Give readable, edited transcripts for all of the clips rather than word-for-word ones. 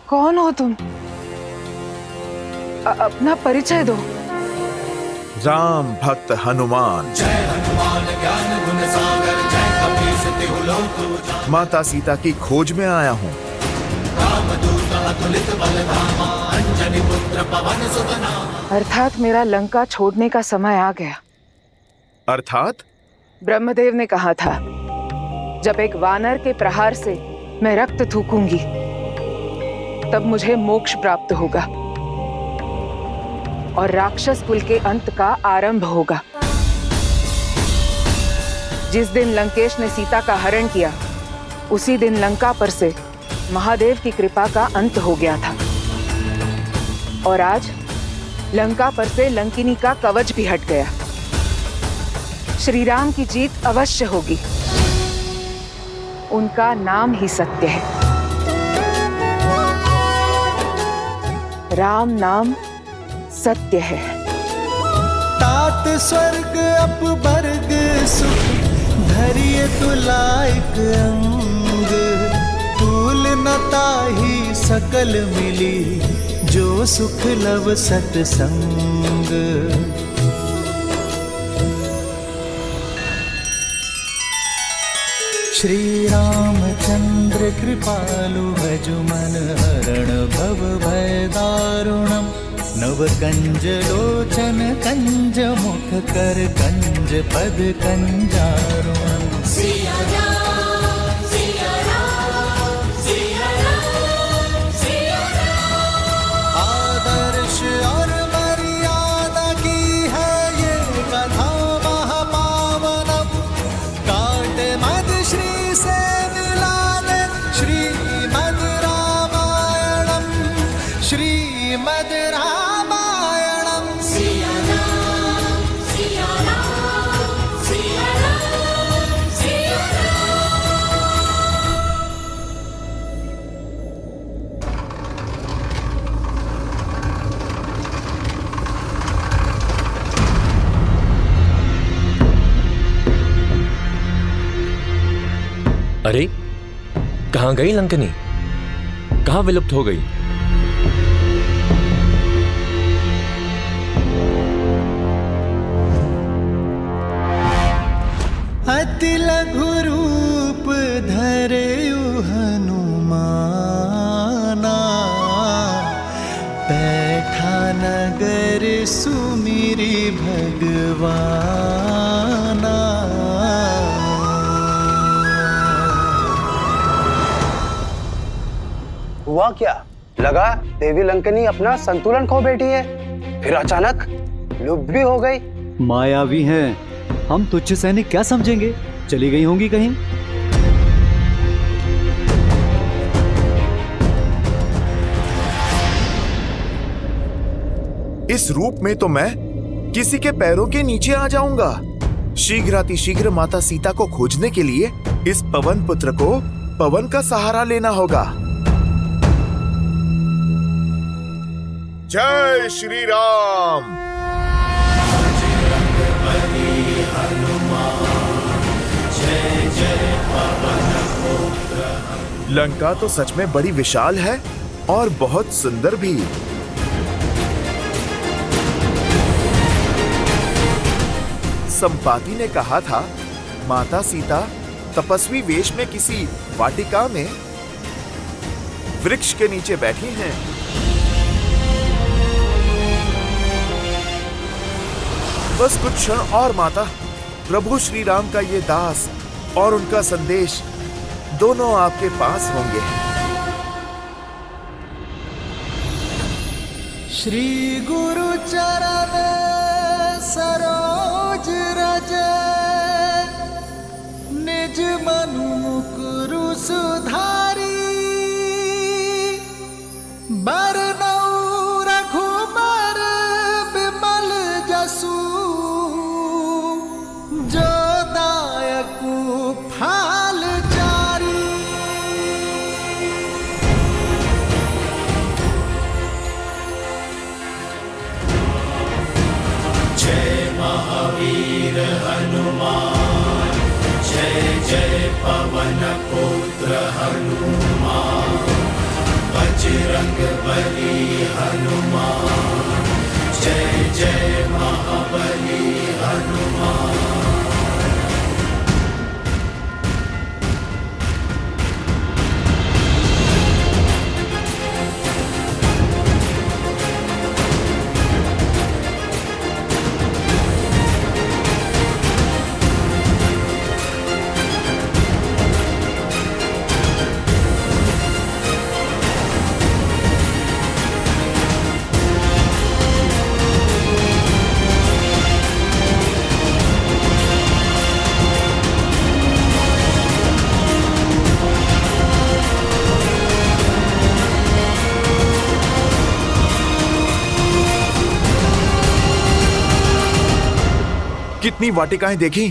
कौन हो तुम? अपना परिचय दो। राम भक्त हनुमान। जय हनुमान ज्ञान गुण सागर, जय कपीस तिहु लोक उजागर। माता सीता की खोज में आया हूँ। रामदूत अतुलित बल धामा, अंजनी पुत्र पवन सुत नामा। अर्थात मेरा लंका छोड़ने का समय आ गया। अर्थात? ब्रह्मदेव ने कहा था, जब एक वानर के प्रहार से मैं रक्त थूकूंगी, तब मुझे मोक्ष प्राप्त होगा और राक्षस कुल के अंत का आरंभ होगा। जिस दिन लंकेश ने सीता का हरण किया, उसी दिन लंका पर से महादेव की कृपा का अंत हो गया था। और आज लंका पर से लंकिनी का कवच भी हट गया। श्री राम की जीत अवश्य होगी। उनका नाम ही सत्य है। राम नाम सत्य है। तात स्वर्ग अपवर्ग सुख, धरिय तुलाइक अंग। तूल न ताहि सकल मिली, जो सुख लव सतसंग। श्री रामचंद्र कृपालु भजु मन हरण भव भय दारुणम। नव कंज लोचन कंज मुख कर कंज पद कंजारुणम। सिया राम, सिया राम, सिया राम, सिया राम। आदर्श और मर्यादा की है ये कथा महापावनम। काट मद श्री से मिला दे श्रीमद् रामायणम, श्रीमद् रामायणम। सिया राम, सिया राम, सिया राम, सिया राम। अरे, कहाँ गई लंकनी? कहाँ विलुप्त हो गई? अति लघु रूप धरेयु हनुमाना। बैठा नगर सुमिरी भगवाना। हुआ क्या? लगा देवी लंकनी अपना संतुलन खो बैठी है, फिर अचानक लुप्त भी हो गई। मायावी हैं, हम तुच्छ सैनिक क्या समझेंगे? चली गई होंगी कहीं। इस रूप में तो मैं किसी के पैरों के नीचे आ जाऊंगा। शीघ्रातिशीघ्र माता सीता को खोजने के लिए इस पवन पुत्र को पवन का सहारा लेना होगा। जय श्री राम। लंका तो सच में बड़ी विशाल है और बहुत सुंदर भी। संपाति ने कहा था, माता सीता तपस्वी वेश में किसी वाटिका में वृक्ष के नीचे बैठी हैं। बस कुछ क्षण और माता, प्रभु श्री राम का ये दास और उनका संदेश दोनों आपके पास होंगे। श्री गुरु चरण सरोज रज, निज मनु मुकुरु सुधारी। बरनउँ रघुबर बिमल जसु, जो दायकु फाल चारी। जय महावीर हनुमान, जय जय पवन पुत्र हनुमान। वज्र बजरंग बली हनुमान, जय जय महाबली हनुमान। कितनी वाटिकाएं देखी,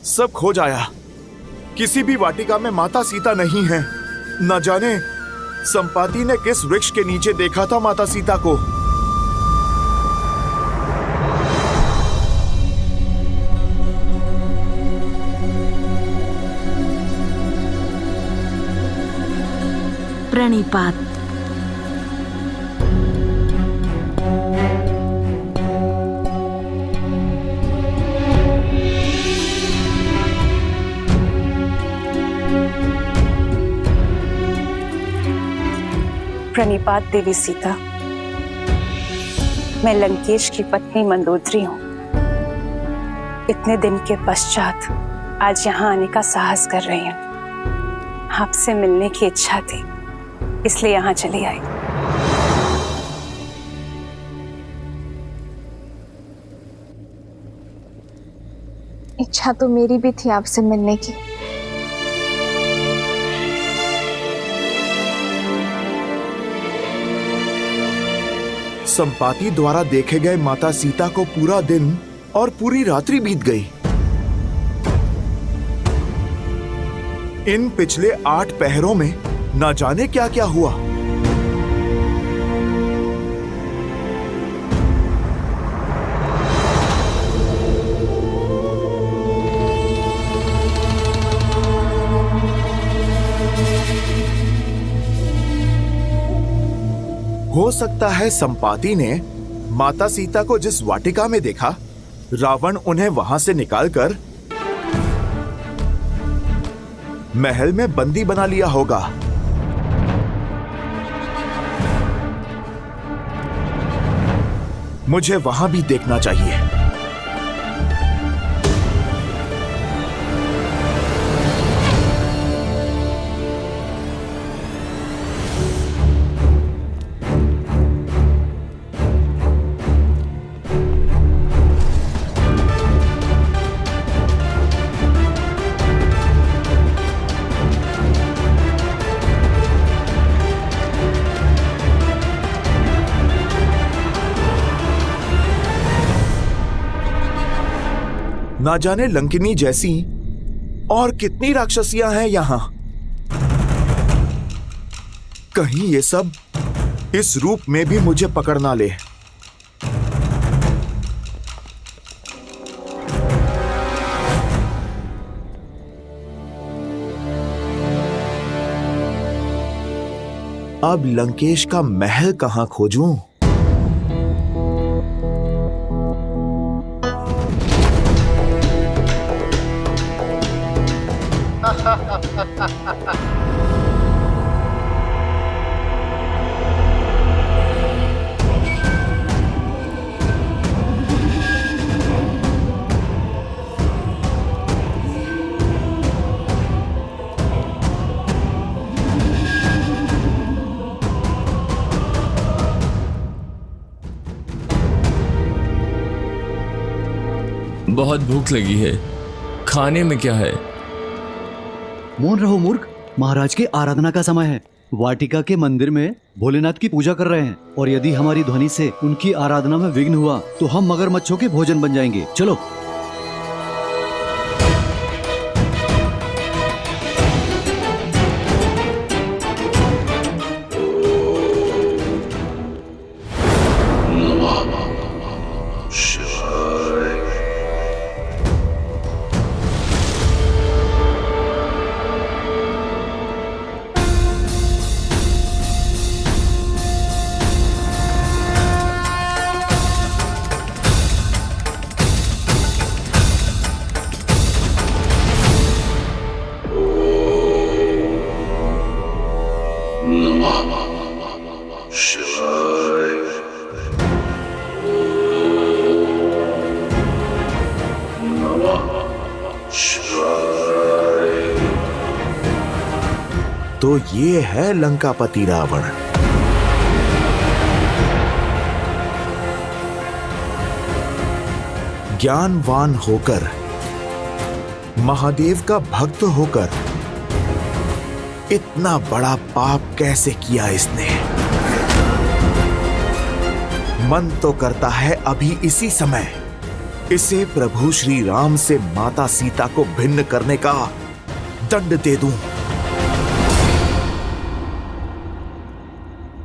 सब खो जाया। किसी भी वाटिका में माता सीता नहीं है। न जाने संपाति ने किस वृक्ष के नीचे देखा था माता सीता को। प्रणिपात। प्रणिपात देवी सीता, मैं लंकेश की पत्नी मंदोदरी हूँ। इतने दिन के पश्चात आज यहाँ आने का साहस कर रही हूँ। आपसे मिलने की इच्छा थी, इसलिए यहाँ चली आई। इच्छा तो मेरी भी थी आपसे मिलने की। संपाति द्वारा देखे गए माता सीता को पूरा दिन और पूरी रात्रि बीत गई। इन पिछले 8 पहरों में न जाने क्या क्या हुआ। हो सकता है संपाति ने माता सीता को जिस वाटिका में देखा, रावण उन्हें वहां से निकालकर महल में बंदी बना लिया होगा। मुझे वहां भी देखना चाहिए। ना जाने लंकिनी जैसी और कितनी राक्षसियां हैं यहां। कहीं ये सब इस रूप में भी मुझे पकड़ ना ले। अब लंकेश का महल कहां खोजूं? बहुत भूख लगी है, खाने में क्या है? मौन रहो मूर्ख, महाराज की आराधना का समय है। वाटिका के मंदिर में भोलेनाथ की पूजा कर रहे हैं और यदि हमारी ध्वनि से उनकी आराधना में विघ्न हुआ तो हम मगरमच्छों के भोजन बन जाएंगे। चलो। तो ये है लंकापति रावण। ज्ञानवान होकर, महादेव का भक्त होकर इतना बड़ा पाप कैसे किया इसने? मन तो करता है अभी इसी समय इसे प्रभु श्री राम से माता सीता को भिन्न करने का दंड दे दूं।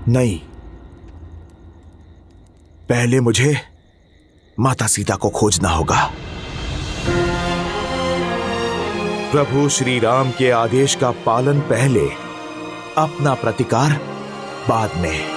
नहीं, पहले मुझे माता सीता को खोजना होगा। प्रभु श्री राम के आदेश का पालन पहले, अपना प्रतिकार बाद में।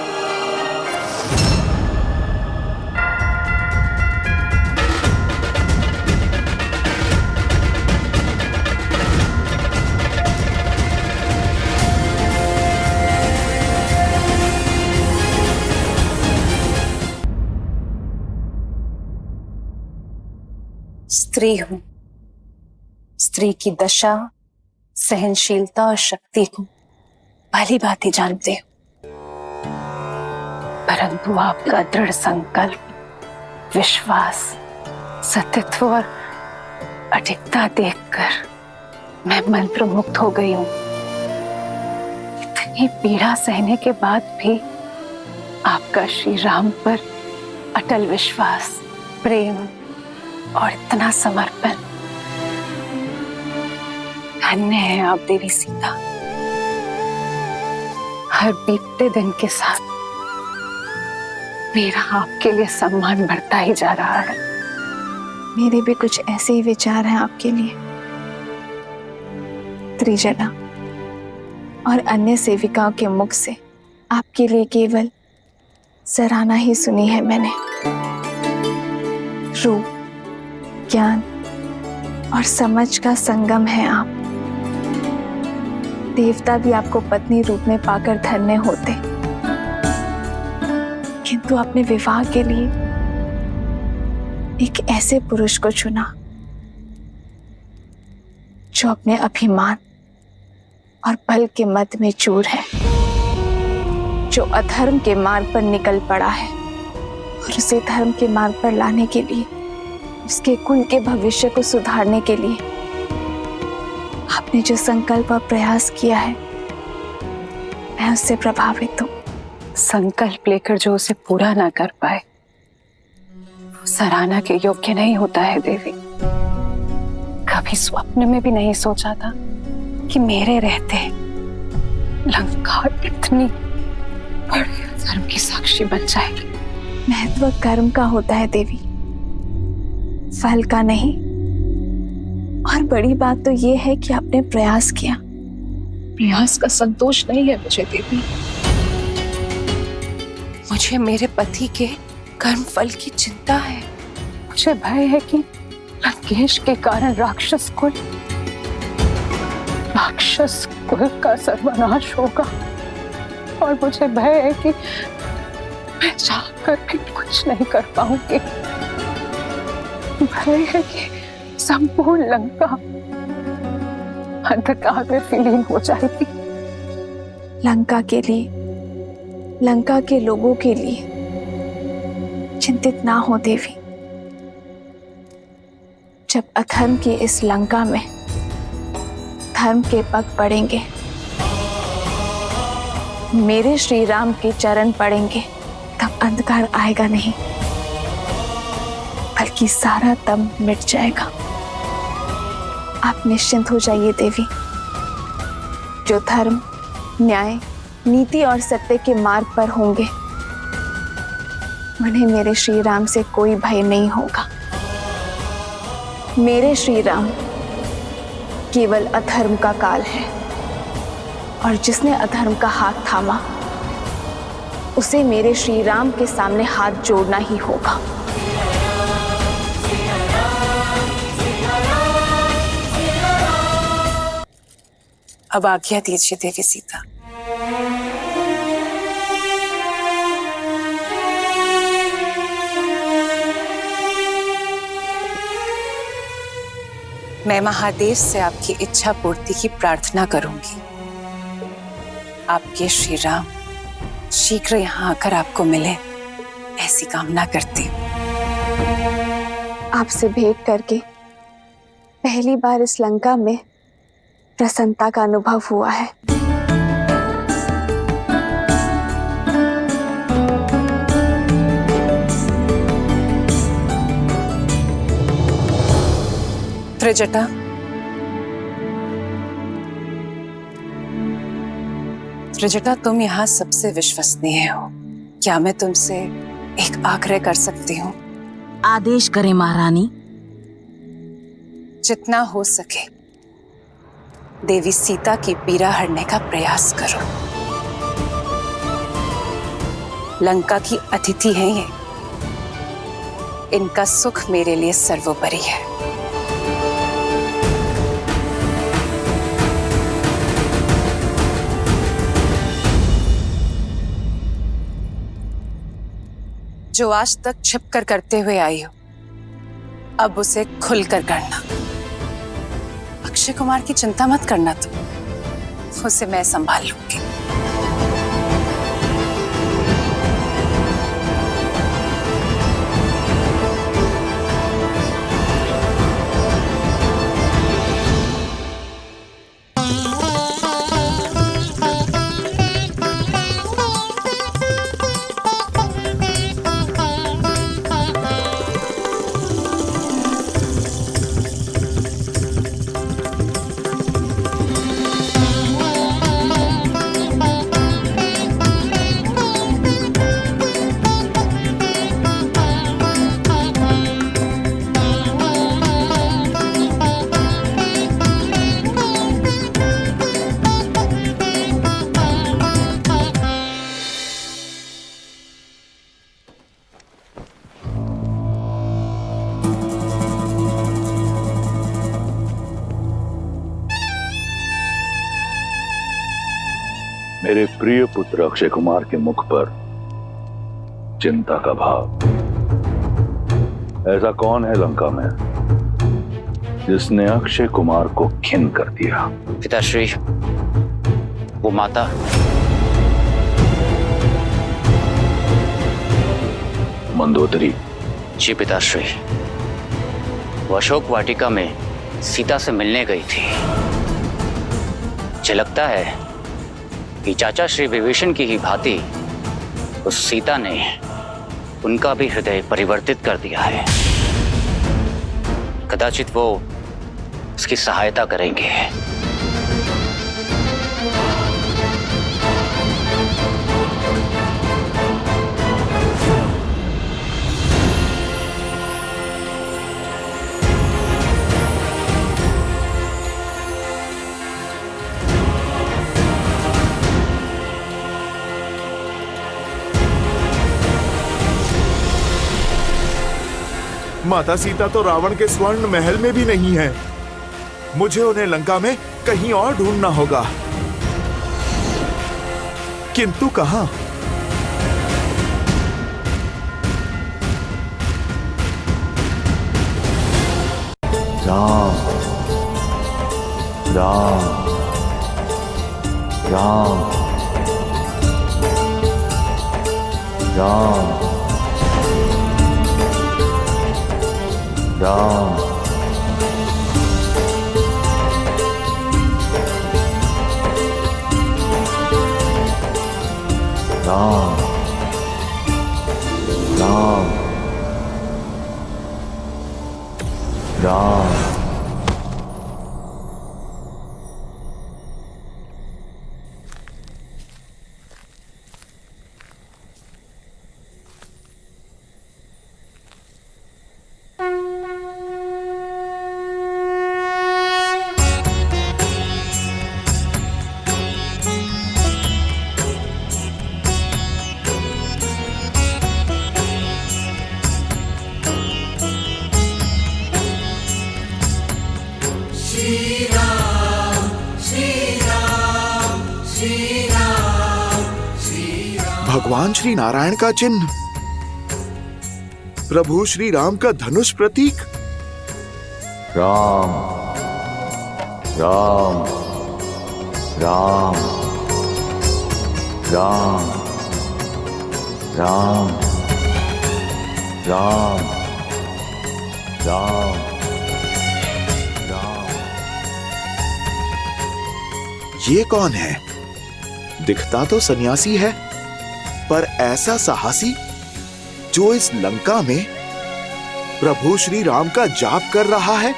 स्त्री हूं, स्त्री की दशा, सहनशीलता और शक्ति को भली भांति जानते हो, परंतु आपका दृढ़ संकल्प, विश्वास, सतीत्व और अडिगता देखकर मैं मंत्रमुग्ध हो गई हूं। इतनी पीड़ा सहने के बाद भी आपका श्री राम पर अटल विश्वास, प्रेम और इतना समर्पण। धन्य है आप देवी सीता। हर बीतते दिन के साथ मेरा आपके लिए सम्मान बढ़ता ही जा रहा है। मेरे भी कुछ ऐसे ही विचार हैं आपके लिए। त्रिजना और अन्य सेविकाओं के मुख से आपके लिए केवल सराहना ही सुनी है मैंने। रूप, ज्ञान और समझ का संगम है आप। देवता भी आपको पत्नी रूप में पाकर धन्य होते, किंतु आपने विवाह के लिए एक ऐसे पुरुष को चुना जो अपने अभिमान और बल के मद में चूर है, जो अधर्म के मार्ग पर निकल पड़ा है और उसे धर्म के मार्ग पर लाने के लिए, उसके कुल के भविष्य को सुधारने के लिए आपने जो संकल्प और प्रयास किया है, मैं उससे प्रभावित हूं। संकल्प लेकर जो उसे पूरा ना कर पाए वो सराहना के योग्य नहीं होता है देवी। कभी स्वप्न में भी नहीं सोचा था कि मेरे रहते लंका इतनी बड़ी धर्म की साक्षी बन जाएगी। महत्व कर्म का होता है देवी, फल का नहीं। और बड़ी बात तो ये है कि आपने प्रयास किया। प्रयास का संतोष नहीं है मुझे देवी, मुझे मेरे पति के कर्म फल की चिंता है। मुझे भय है कि लंकेश के कारण राक्षस कुल का सर्वनाश होगा, और मुझे भय है कि मैं चाहकर भी कुछ नहीं कर पाऊंगी। भय है कि संपूर्ण लंका अंधकार में विलीन हो जाएगी। लंका के लिए, लंका के लोगों के लिए चिंतित ना हो देवी। जब अधर्म की इस लंका में धर्म के पग पड़ेंगे, मेरे श्री राम के चरण पड़ेंगे, तब अंधकार आएगा नहीं, बल्कि सारा दम मिट जाएगा। आप निश्चिंत हो जाइए देवी। जो धर्म, न्याय, नीति और सत्य के मार्ग पर होंगे, उन्हें मेरे श्री राम से कोई भय नहीं होगा। मेरे श्री राम केवल अधर्म का काल है, और जिसने अधर्म का हाथ थामा उसे मेरे श्री राम के सामने हाथ जोड़ना ही होगा। अब आज्ञा दीजिए देवी सीता। मैं महादेव से आपकी इच्छा पूर्ति की प्रार्थना करूंगी। आपके श्री राम शीघ्र यहाँ आकर आपको मिले, ऐसी कामना करती हूँ। आपसे भेंट करके पहली बार इस लंका में प्रसन्नता का अनुभव हुआ है। त्रिजटा, त्रिजटा, तुम यहाँ सबसे विश्वसनीय हो। क्या मैं तुमसे एक आग्रह कर सकती हूँ? आदेश करें महारानी। जितना हो सके देवी सीता की पीड़ा हरने का प्रयास करो। लंका की अतिथि हैं ये, इनका सुख मेरे लिए सर्वोपरि है। जो आज तक छिपकर करते हुए आई हो, अब उसे खुलकर करना। अक्षय कुमार की चिंता मत करना, तुम उसे मैं संभाल लूंगी। मेरे प्रिय पुत्र अक्षय कुमार के मुख पर चिंता का भाव। ऐसा कौन है लंका में जिसने अक्षय कुमार को खिन कर दिया? पिताश्री, वो माता। मंदोदरी। जी पिताश्री, वो अशोक वाटिका में सीता से मिलने गई थी। मुझे लगता है कि चाचा श्री विभीषण की ही भांति उस सीता ने उनका भी हृदय परिवर्तित कर दिया है। कदाचित वो उसकी सहायता करेंगे। माता सीता तो रावण के स्वर्ण महल में भी नहीं है। मुझे उन्हें लंका में कहीं और ढूंढना होगा, किंतु कहां? राम राम राम राम राम राम राम राम। भगवान श्री नारायण का चिन्ह, प्रभु श्री राम का धनुष प्रतीक। राम राम राम राम राम राम राम राम। ये कौन है? दिखता तो सन्यासी है, पर ऐसा साहसी जो इस लंका में प्रभु श्री राम का जाप कर रहा है।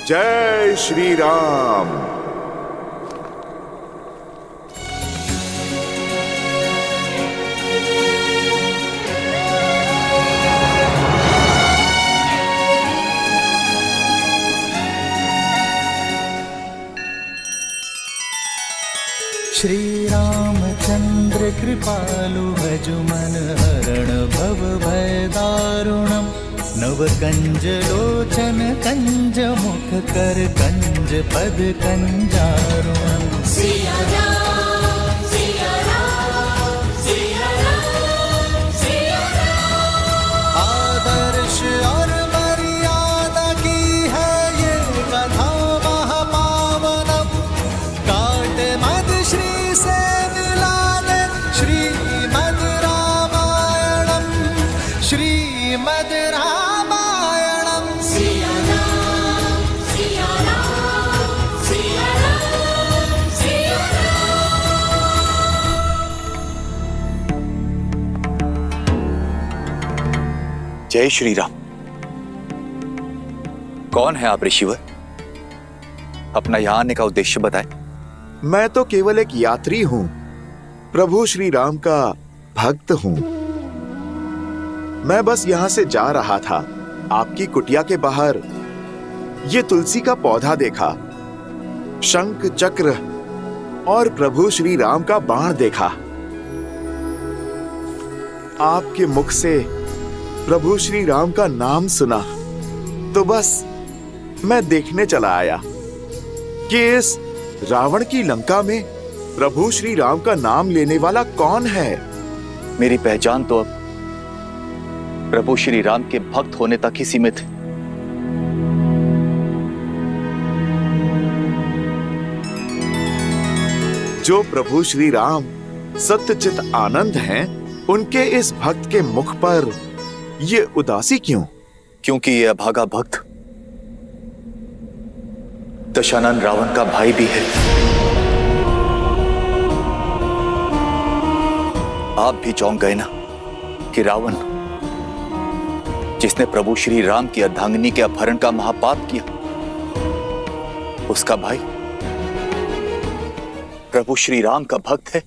जय श्री राम। श्री रामचंद्र कृपालु भजु मन हरण भव भय दारुणम। नव कंज लोचन कंज मुख कर कंज पद कंजारुणम। सिया राम सिया राम सिया राम सिया राम। आदर्श और मर्यादा की है ये कथा महापावनम। काट मद श्री से मिला दे श्रीमद् रामायणम। श्रीमद् रामायणम। सिया राम सिया राम सिया राम सिया राम। जय श्री राम। कौन है आप ऋषिवर? अपना यहां आने का उद्देश्य बताएं। मैं तो केवल एक यात्री हूं, प्रभु श्री राम का भक्त हूं। मैं बस यहां से जा रहा था, आपकी कुटिया के बाहर ये तुलसी का पौधा देखा, शंख चक्र और प्रभु श्री राम का बाण देखा। आपके मुख से प्रभु श्री राम का नाम सुना, तो बस मैं देखने चला आया कि इस रावण की लंका में प्रभु श्री राम का नाम लेने वाला कौन है। मेरी पहचान तो अब प्रभु श्री राम के भक्त होने तक ही सीमित है। जो प्रभु श्री राम सत्यचित आनंद हैं, उनके इस भक्त के मुख पर ये उदासी क्यों? क्योंकि ये अभागा भक्त दशानन रावण का भाई भी है। आप भी चौंक गए ना कि रावण, जिसने प्रभु श्री राम की अर्धांगिनी के अपहरण का महापाप किया, उसका भाई प्रभु श्री राम का भक्त है।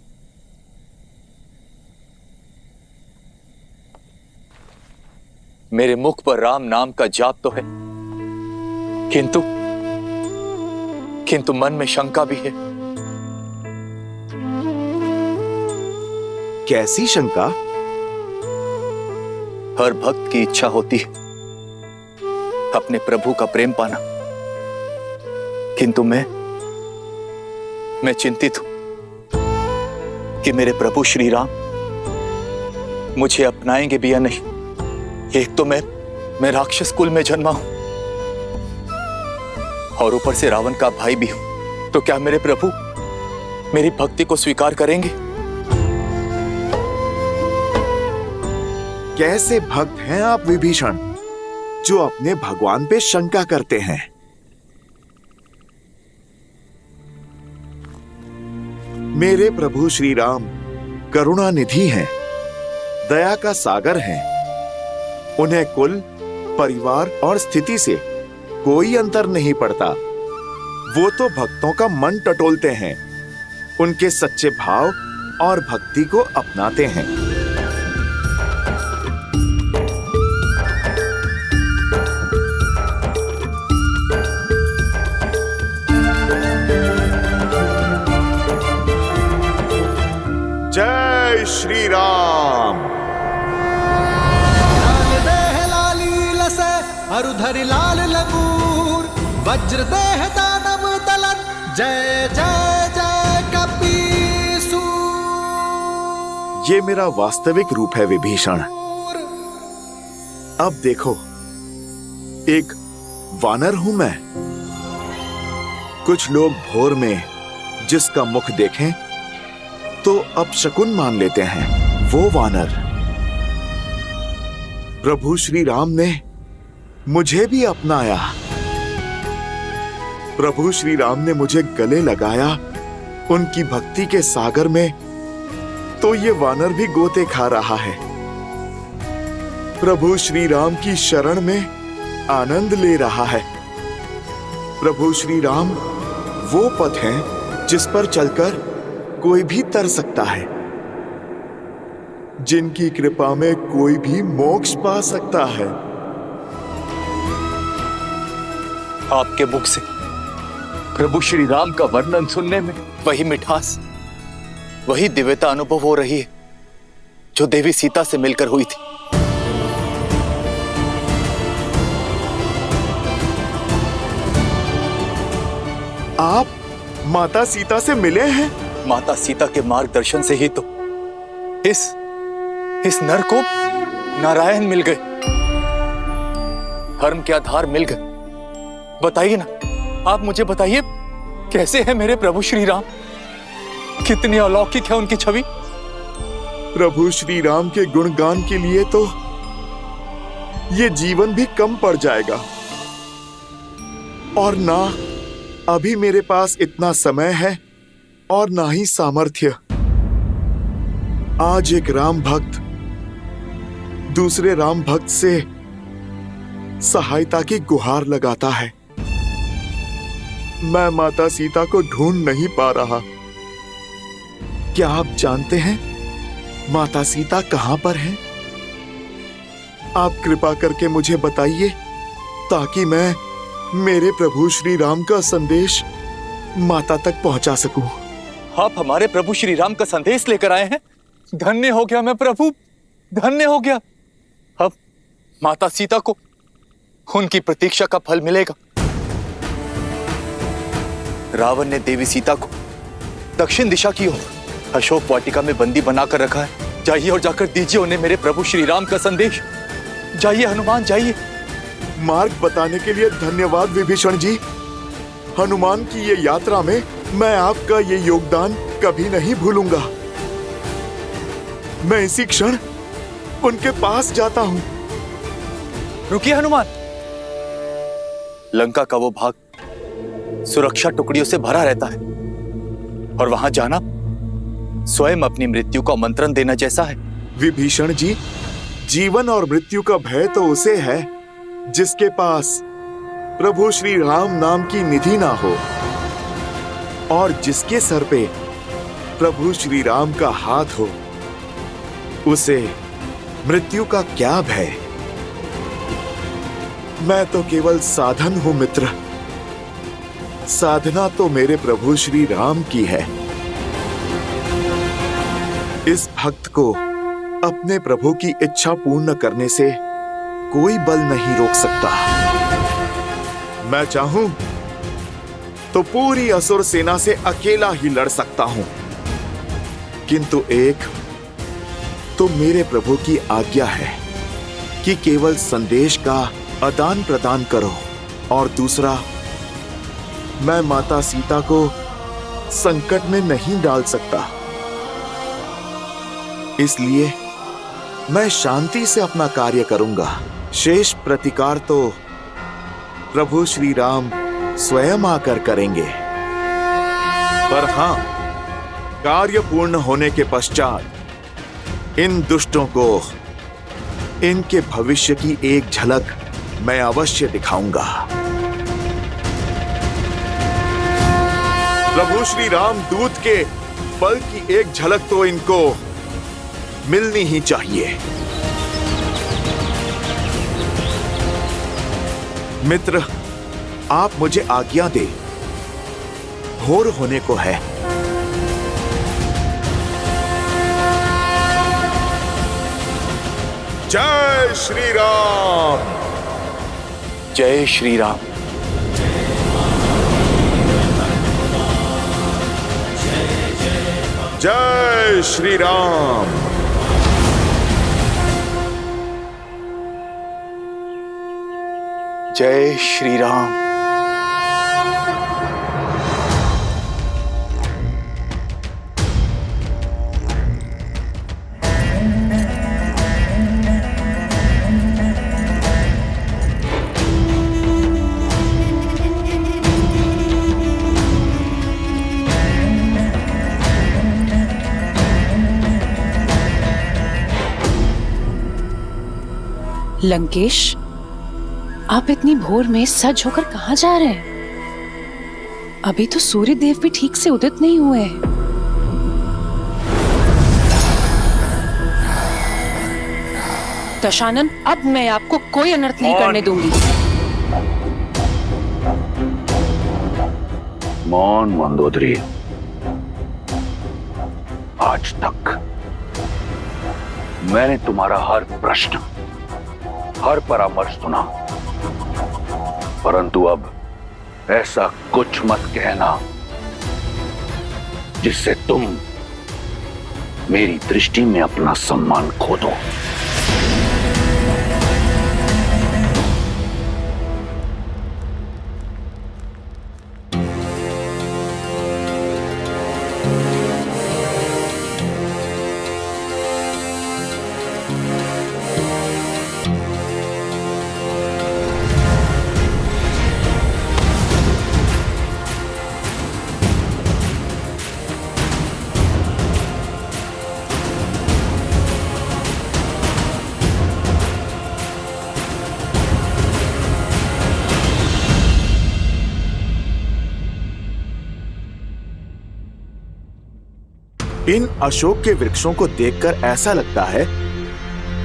मेरे मुख पर राम नाम का जाप तो है, किंतु मन में शंका भी है। कैसी शंका? हर भक्त की इच्छा होती है अपने प्रभु का प्रेम पाना, किंतु मैं चिंतित हूं कि मेरे प्रभु श्री राम मुझे अपनाएंगे भी या नहीं। एक तो मैं राक्षस कुल में जन्मा हूं और ऊपर से रावण का भाई भी हूं, तो क्या मेरे प्रभु मेरी भक्ति को स्वीकार करेंगे? कैसे भक्त हैं आप विभीषण, जो अपने भगवान पे शंका करते हैं? मेरे प्रभु श्री राम करुणा निधि हैं, दया का सागर हैं। उन्हें कुल, परिवार और स्थिति से कोई अंतर नहीं पड़ता। वो तो भक्तों का मन टटोलते हैं, उनके सच्चे भाव और भक्ति को अपनाते हैं। जय श्री राम। अरुधरि लाल लगूर वज्र देह दानव दलन। जय जय जय कपीसू। ये मेरा वास्तविक रूप है विभीषण। अब देखो, एक वानर हूं मैं। कुछ लोग भोर में जिसका मुख देखें तो अपशकुन मान लेते हैं वो वानर। प्रभु श्री राम ने मुझे भी अपनाया। प्रभु श्री राम ने मुझे गले लगाया उनकी भक्ति के सागर में, तो ये वानर भी गोते खा रहा है। प्रभु श्री राम की शरण में आनंद ले रहा है। प्रभु श्री राम वो पथ है जिस पर चलकर कोई भी तर सकता है, जिनकी कृपा में कोई भी मोक्ष पा सकता है। आपके मुख से प्रभु श्री राम का वर्णन सुनने में वही मिठास, वही दिव्यता अनुभव हो रही है जो देवी सीता से मिलकर हुई थी। आप माता सीता से मिले हैं? माता सीता के मार्गदर्शन से ही तो इस नर को नारायण मिल गए, धर्म के आधार मिल गए। बताइए ना, आप मुझे बताइए, कैसे है मेरे प्रभु श्री राम? कितनी अलौकिक है उनकी छवि। प्रभु श्री राम के गुणगान के लिए तो ये जीवन भी कम पड़ जाएगा, और ना अभी मेरे पास इतना समय है और ना ही सामर्थ्य। आज एक राम भक्त दूसरे राम भक्त से सहायता की गुहार लगाता है। मैं माता सीता को ढूंढ नहीं पा रहा। क्या आप जानते हैं माता सीता कहां पर हैं? आप कृपा करके मुझे बताइए, ताकि मैं मेरे प्रभु श्री राम का संदेश माता तक पहुंचा सकूं। आप हमारे प्रभु श्री राम का संदेश लेकर आए हैं। धन्य हो गया मैं प्रभु, धन्य हो गया। अब माता सीता को उनकी प्रतीक्षा का फल मिलेगा। रावण ने देवी सीता को दक्षिण दिशा की ओर अशोक वाटिका में बंदी बनाकर रखा है। जाइए और जाकर दीजिए उन्हें मेरे प्रभु श्री राम का संदेश। जाइए हनुमान, जाइए। मार्ग बताने के लिए धन्यवाद विभीषण जी। हनुमान की ये यात्रा में मैं आपका ये योगदान कभी नहीं भूलूंगा। मैं इसी क्षण उनके पास जाता हूं। रुकिए हनुमान। लंका का वो भाग सुरक्षा टुकड़ियों से भरा रहता है, और वहां जाना स्वयं अपनी मृत्यु को आमंत्रण देना जैसा है। विभीषण जी, जीवन और मृत्यु का भय तो उसे है जिसके पास प्रभु श्री राम नाम की निधि ना हो, और जिसके सर पे प्रभु श्री राम का हाथ हो, उसे मृत्यु का क्या भय। मैं तो केवल साधन हूं मित्र। साधना तो मेरे प्रभु श्री राम की है। इस भक्त को अपने प्रभु की इच्छा पूर्ण करने से कोई बल नहीं रोक सकता। मैं चाहूं तो पूरी असुर सेना से अकेला ही लड़ सकता हूं, किंतु एक तो मेरे प्रभु की आज्ञा है कि केवल संदेश का आदान प्रदान करो, और दूसरा, मैं माता सीता को संकट में नहीं डाल सकता। इसलिए मैं शांति से अपना कार्य करूंगा। शेष प्रतिकार तो प्रभु श्री राम स्वयं आकर करेंगे। पर हां, कार्य पूर्ण होने के पश्चात इन दुष्टों को इनके भविष्य की एक झलक मैं अवश्य दिखाऊंगा। प्रभु श्री राम दूत के बल की एक झलक तो इनको मिलनी ही चाहिए। मित्र, आप मुझे आज्ञा दे, भोर होने को है। जय श्री राम। जय श्री राम। जय श्री राम। जय श्री राम। लंकेश, आप इतनी भोर में सज होकर कहाँ जा रहे हैं? अभी तो सूर्य देव भी ठीक से उदित नहीं हुए हैं। दशानन, अब मैं आपको कोई अनर्थ नहीं करने दूंगी। मौन मंदोदरी। आज तक मैंने तुम्हारा हर प्रश्न, हर परामर्श सुना, परंतु अब ऐसा कुछ मत कहना जिससे तुम मेरी दृष्टि में अपना सम्मान खो दो। इन अशोक के वृक्षों को देखकर ऐसा लगता है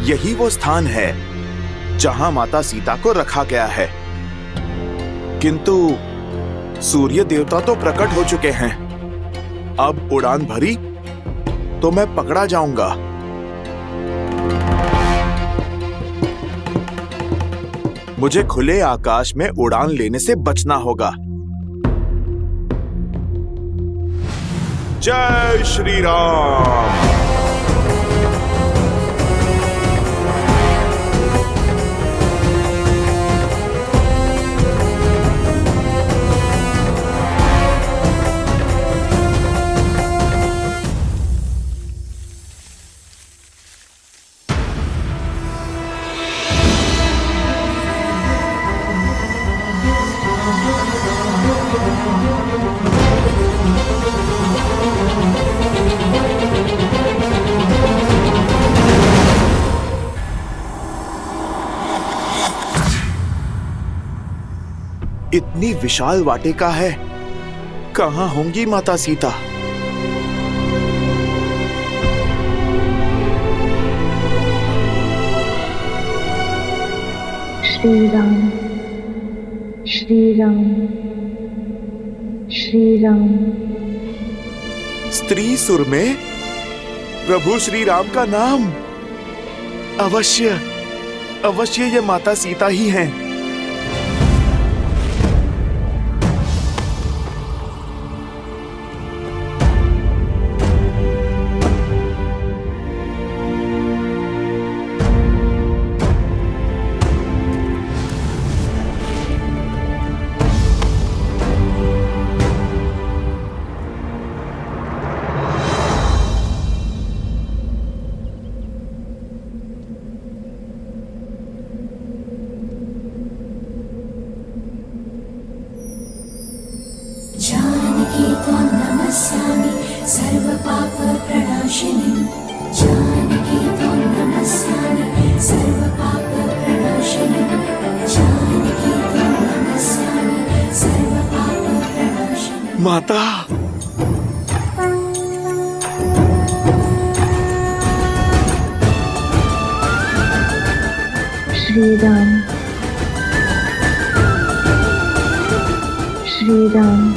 यही वो स्थान है जहां माता सीता को रखा गया है। किंतु सूर्य देवता तो प्रकट हो चुके हैं। अब उड़ान भरी तो मैं पकड़ा जाऊंगा। मुझे खुले आकाश में उड़ान लेने से बचना होगा। जय श्री राम। इतनी विशाल वाटिका है, कहां होंगी माता सीता? श्री राम, श्री राम, श्री राम। स्त्री सुर में प्रभु श्री राम का नाम। अवश्य अवश्य ये माता सीता ही हैं। जानकी त्वां नमस्यामि सर्वपाप प्रणाशिनी। जानकी त्वां नमस्यामि सर्वपाप प्रणाशिनी। जानकी त्वां नमस्यामि सर्वपाप प्रणाशिनी। माता, श्री राम, श्री राम।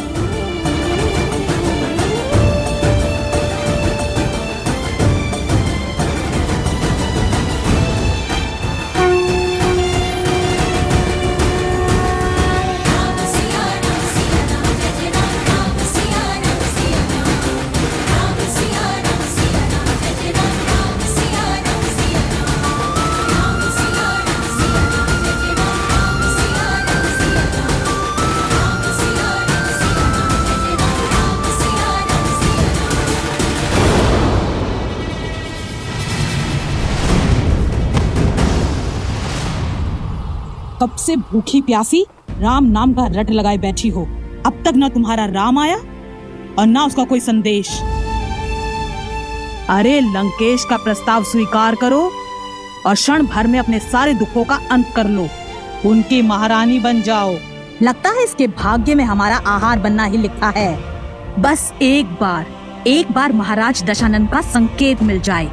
कब से भूखी प्यासी राम नाम का रट लगाए बैठी हो, अब तक ना तुम्हारा राम आया और ना उसका कोई संदेश। अरे लंकेश का प्रस्ताव स्वीकार करो और क्षण भर में अपने सारे दुखों का अंत कर लो, उनकी महारानी बन जाओ। लगता है इसके भाग्य में हमारा आहार बनना ही लिखा है। बस एक बार महाराज दशानन का संकेत मिल जाए।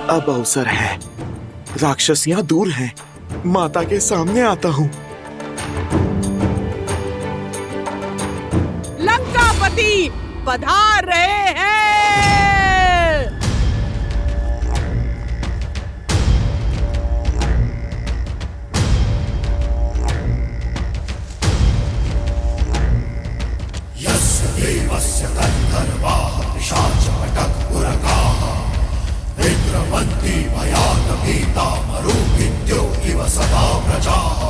अब अवसर है, राक्षसियां दूर हैं, माता के सामने आता हूँ। लंकापति पधार रहे हैं। यस्य देवस्य गन्धर्वाः पिशाचपटकुरगाः विद्रवन्ति भयात् भीता मरुभिद्यो इव सदा प्रजाः।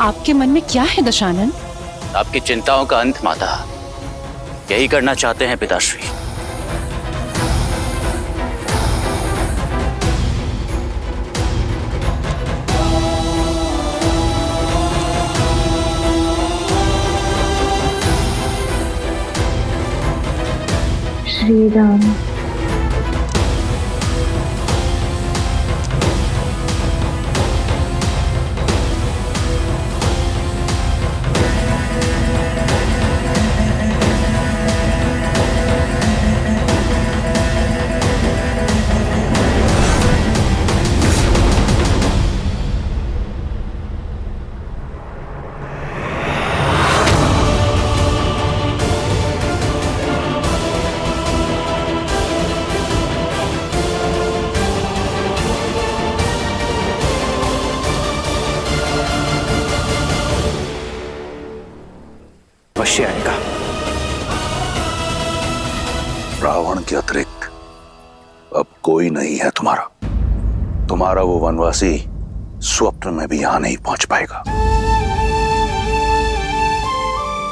आपके मन में क्या है दशानन? आपकी चिंताओं का अंत माता, यही करना चाहते हैं पिताश्री। श्री राम। अवश्य आएगा। रावण के अतिरिक्त अब कोई नहीं है तुम्हारा। तुम्हारा वो वनवासी स्वप्न में भी यहां नहीं पहुंच पाएगा।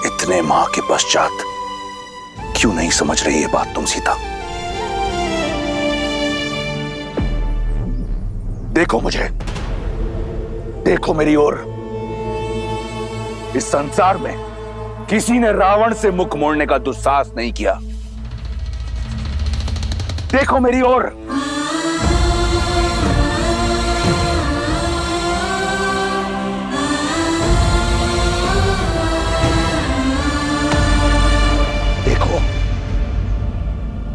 इतने माह के पश्चात क्यों नहीं समझ रही ये बात तुम सीता? देखो मुझे, देखो मेरी ओर। इस संसार में किसी ने रावण से मुख मोड़ने का दुस्साहस नहीं किया। देखो मेरी ओर। देखो,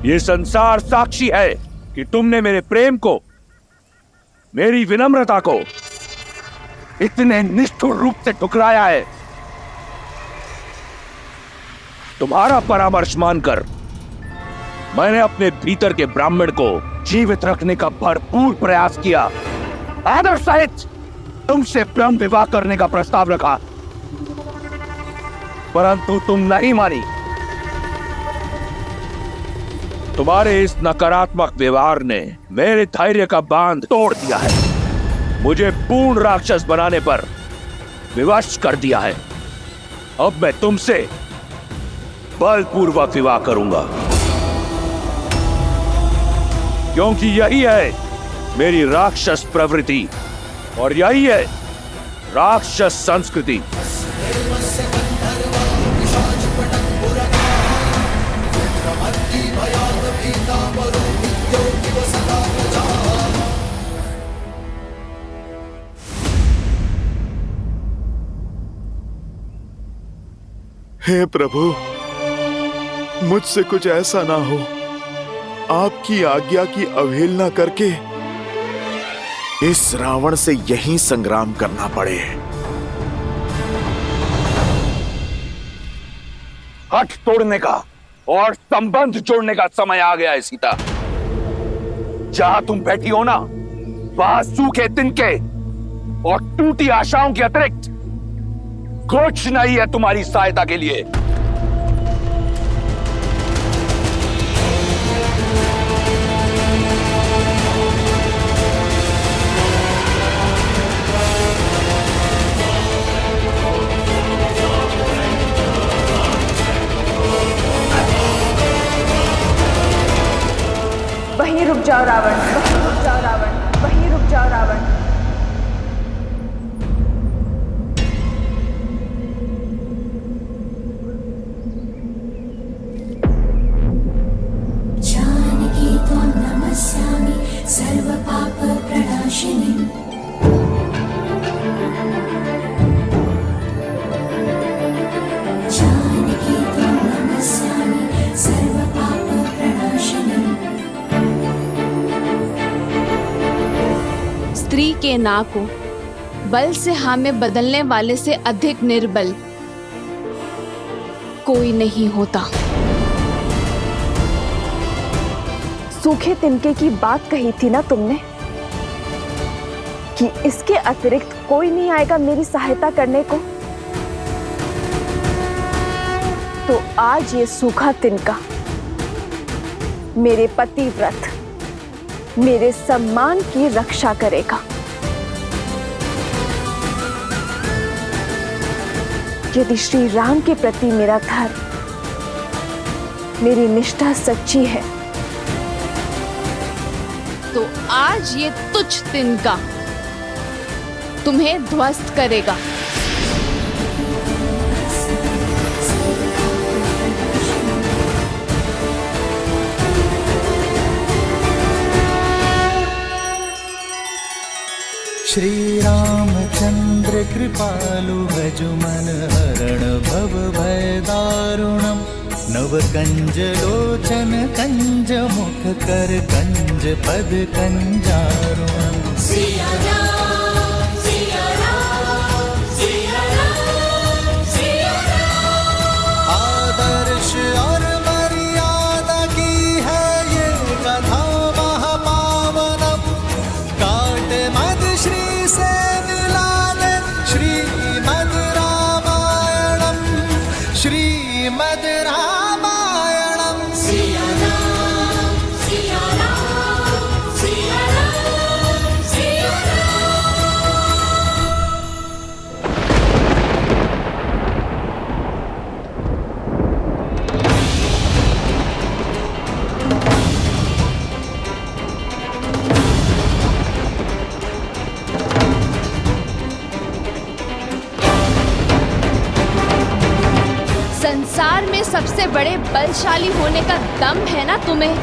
ये संसार साक्षी है कि तुमने मेरे प्रेम को, मेरी विनम्रता को इतने निष्ठुर रूप से ठुकराया है। तुम्हारा परामर्श मानकर मैंने अपने भीतर के ब्राह्मण को जीवित रखने का भरपूर प्रयास किया। आदर सहित तुमसे प्रेम विवाह करने का प्रस्ताव रखा, परंतु तुम नहीं मानी। तुम्हारे इस नकारात्मक व्यवहार ने मेरे धैर्य का बांध तोड़ दिया है, मुझे पूर्ण राक्षस बनाने पर विवश कर दिया है। अब मैं तुमसे बलपूर्वक विवाह करूंगा, क्योंकि यही है मेरी राक्षस प्रवृत्ति और यही है राक्षस संस्कृति। हे प्रभु, मुझसे कुछ ऐसा ना हो, आपकी आज्ञा की अवहेलना करके इस रावण से यहीं संग्राम करना पड़े। हठ तोड़ने का और संबंध जोड़ने का समय आ गया है सीता। जहां तुम बैठी हो ना, वहां सूखे तिनके और टूटी आशाओं के अतिरिक्त कुछ नहीं है तुम्हारी सहायता के लिए। वहीं रुक जाओ रावण, वहीं रुक जाओ रावण, वहीं रुक जाओ रावण। जानकी त्वं नमस्यामि सर्वपापप्रणाशिनीं। जानकी त्वं नमस्यामि सर्वपापप्रणाशिनीं। स्त्री के ना को बल से हाँ में बदलने वाले से अधिक निर्बल कोई नहीं होता। सूखे तिनके की बात कही थी ना तुमने कि इसके अतिरिक्त कोई नहीं आएगा मेरी सहायता करने को। तो आज ये सूखा तिनका मेरे पतिव्रत, मेरे सम्मान की रक्षा करेगा। यदि श्री राम के प्रति मेरा धर्म, मेरी निष्ठा सच्ची है, तो आज ये तुच्छ तिनका तुम्हें ध्वस्त करेगा। श्री रामचंद्र कृपालु भजुमन हरण भव भय दारुणम। नव कंज लोचन कंज मुख कर कंज पद कंजारुणम। सिया राम, सिया राम, सिया राम, सिया राम। आदर्श और मर्यादा की है ये कथा महापावनम। काट मद श्री से मिला दे श्रीमद रामायणम, श्रीमद रामायणम। सिया राम, सिया राम, सिया राम, सिया संसार में सबसे बड़े बलशाली होने का दम है ना तुम्हें,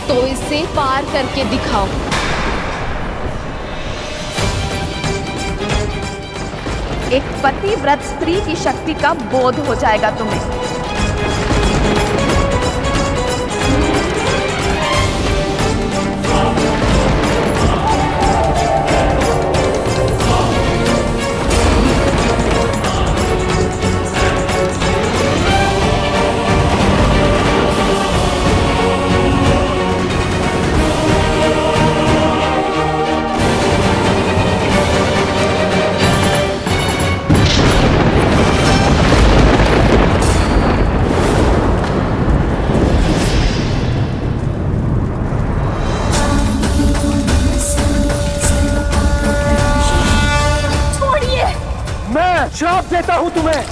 तो इसे पार करके दिखाओ। एक पतिव्रत स्त्री की शक्ति का बोध हो जाएगा तुम्हें। श्राप देता हूं तुम्हें।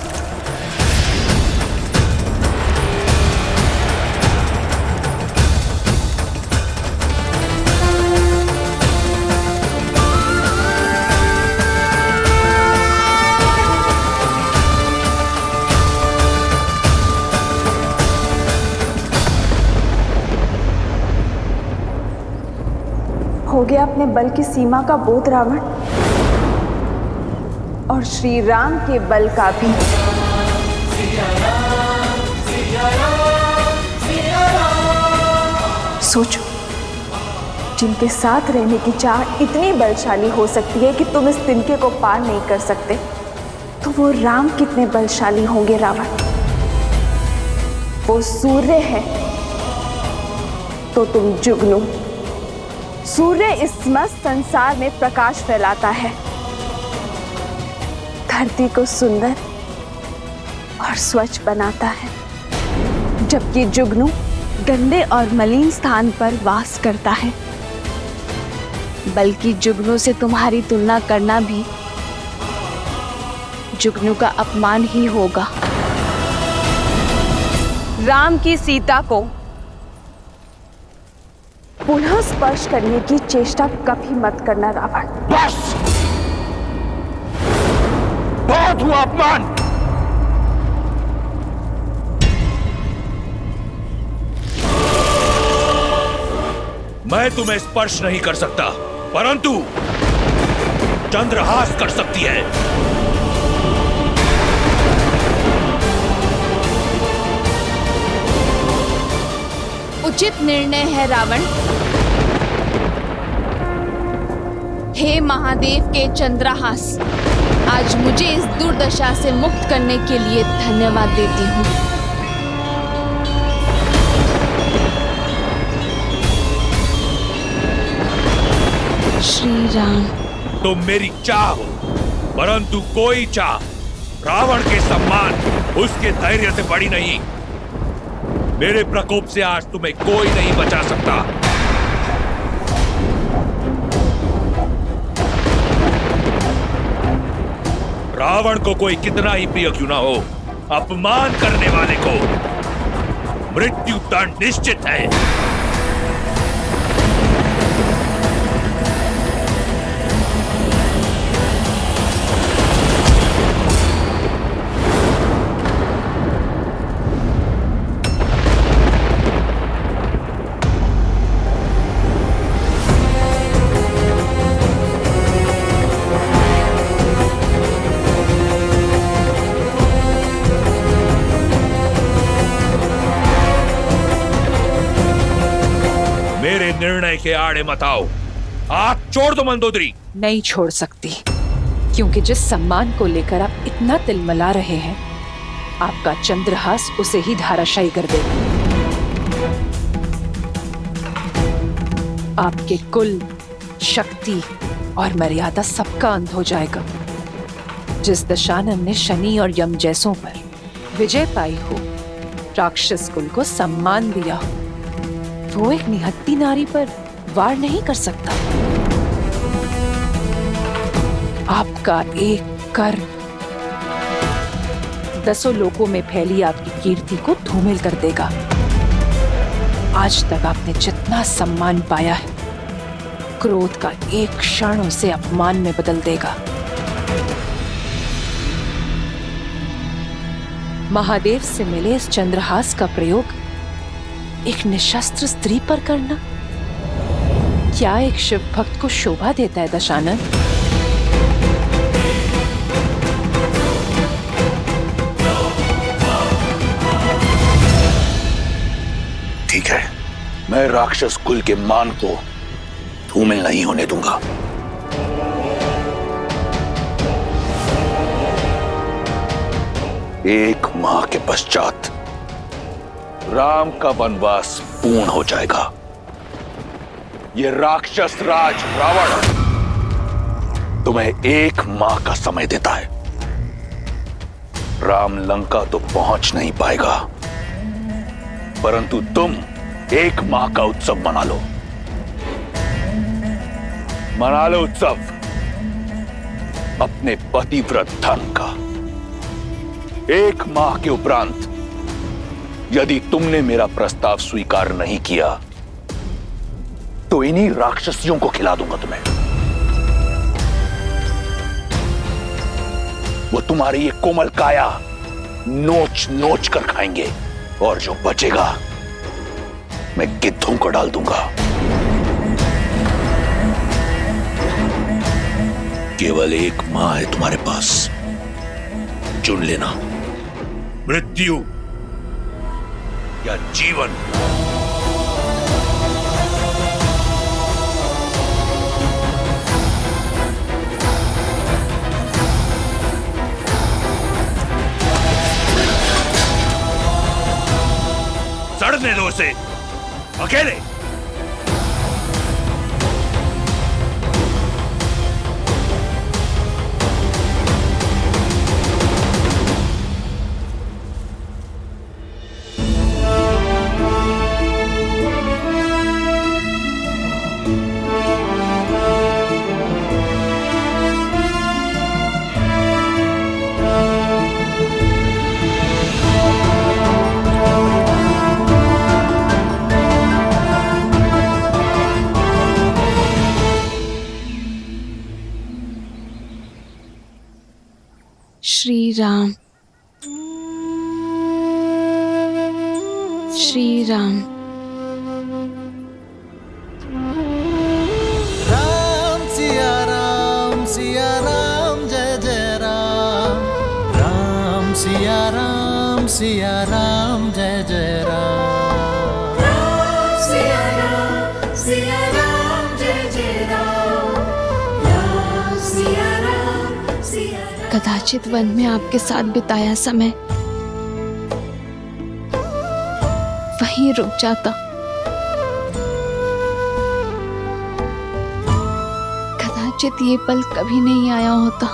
हो गया अपने बल की सीमा का बोध रावण, और श्री राम के बल का भी। सोचो, जिनके साथ रहने की चाह इतनी बलशाली हो सकती है कि तुम इस तिनके को पार नहीं कर सकते, तो वो राम कितने बलशाली होंगे रावण। वो सूर्य है तो तुम जुगनू। सूर्य इस मस्त संसार में प्रकाश फैलाता है, धरती को सुंदर और स्वच्छ बनाता है, जबकि जुगनू गंदे और मलिन स्थान पर वास करता है। बल्कि जुगनू से तुम्हारी तुलना करना भी जुगनू का अपमान ही होगा। राम की सीता को पुनः स्पर्श करने की चेष्टा कभी मत करना रावण। बस, बहुत हुआ अपमान। मैं तुम्हें स्पर्श नहीं कर सकता, परंतु चंद्रहास कर सकती है। उचित निर्णय है रावण। हे महादेव के चंद्रहास, आज मुझे इस दुर्दशा से मुक्त करने के लिए धन्यवाद देती हूँ। श्री राम। तुम मेरी चाह हो, परंतु कोई चाह रावण के सम्मान, उसके धैर्य से बड़ी नहीं। मेरे प्रकोप से आज तुम्हें कोई नहीं बचा सकता। रावण को कोई कितना ही प्रिय क्यों ना हो, अपमान करने वाले को मृत्यु दंड निश्चित है। निर्णय के आड़े मत आओ। हाथ छोड़ दो मंदोदरी। नहीं छोड़ सकती, क्योंकि जिस सम्मान को लेकर आप इतना तिलमिला रहे हैं, आपका चंद्रहास उसे ही धाराशायी कर देगा। आपके कुल, शक्ति और मर्यादा सबका अंत हो जाएगा। जिस दशानन ने शनि और यम जैसों पर विजय पाई हो, राक्षस कुल को सम्मान दिया हो, वो एक निहत्ती नारी पर वार नहीं कर सकता। आपका एक कर दसों लोकों में फैली आपकी कीर्ति को धूमिल कर देगा। आज तक आपने जितना सम्मान पाया है, क्रोध का एक क्षण उसे अपमान में बदल देगा। महादेव से मिले इस चंद्रहास का प्रयोग एक निशस्त्र स्त्री पर करना क्या एक शिव भक्त को शोभा देता है दशानन? ठीक है, मैं राक्षस कुल के मान को धूमिल नहीं होने दूंगा। एक माह के पश्चात राम का वनवास पूर्ण हो जाएगा। ये राक्षस राज रावण तुम्हें एक माह का समय देता है। राम लंका तो पहुंच नहीं पाएगा, परंतु तुम एक माह का उत्सव मना लो। मना लो उत्सव अपने पतिव्रत धर्म का। एक माह के उपरांत यदि तुमने मेरा प्रस्ताव स्वीकार नहीं किया तो इन्हीं राक्षसियों को खिला दूंगा तुम्हें। वो तुम्हारी ये कोमल काया नोच नोच कर खाएंगे, और जो बचेगा मैं गिद्धों को डाल दूंगा। केवल एक माह है तुम्हारे पास, चुन लेना। मृत्यु या जीवन। सड़ने दो उसे अकेले। श्री राम, श्री राम। राम सिया राम जय जय राम। राम सिया राम जय जय राम। राम सिया राम जय जय राम। राम सिया राम। कदाचित वन में आपके साथ बिताया समय वहीं रुक जाता। कदाचित ये पल कभी नहीं आया होता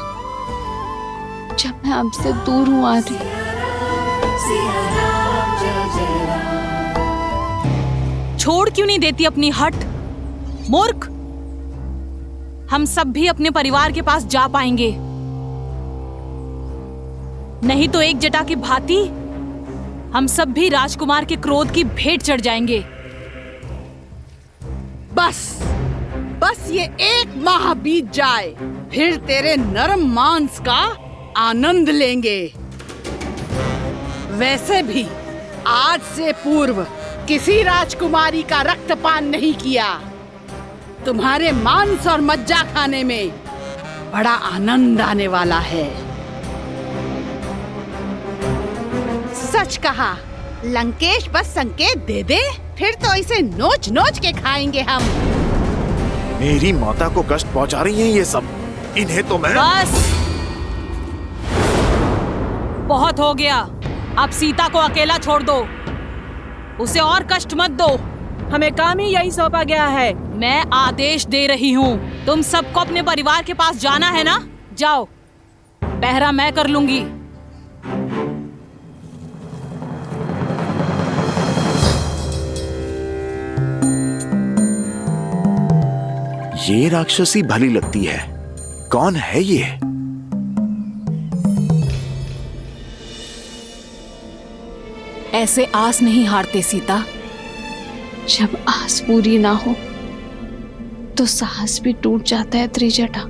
जब मैं आपसे दूर हूं आ रही। छोड़ क्यों नहीं देती अपनी हट, मूर्ख। हम सब भी अपने परिवार के पास जा पाएंगे, नहीं तो एक जटा की भांति हम सब भी राजकुमार के क्रोध की भेंट चढ़ जाएंगे। बस ये 1 माह बीत जाए, फिर तेरे नरम मांस का आनंद लेंगे। वैसे भी आज से पूर्व किसी राजकुमारी का रक्तपान नहीं किया। तुम्हारे मांस और मज्जा खाने में बड़ा आनंद आने वाला है। सच कहा, लंकेश बस संकेत दे दे, फिर तो इसे नोच नोच के खाएंगे हम। मेरी माता को कष्ट पहुंचा रही हैं ये सब, इन्हें तो मैं। बस बहुत हो गया, अब सीता को अकेला छोड़ दो, उसे और कष्ट मत दो। हमें काम ही यही सौंपा गया है। मैं आदेश दे रही हूँ, तुम सबको अपने परिवार के पास जाना है ना, जाओ, पहरा मैं कर लूंगी। ये राक्षसी भली लगती है, कौन है ये? ऐसे आस नहीं हारते सीता। जब आस पूरी ना हो तो साहस भी टूट जाता है त्रिजटा।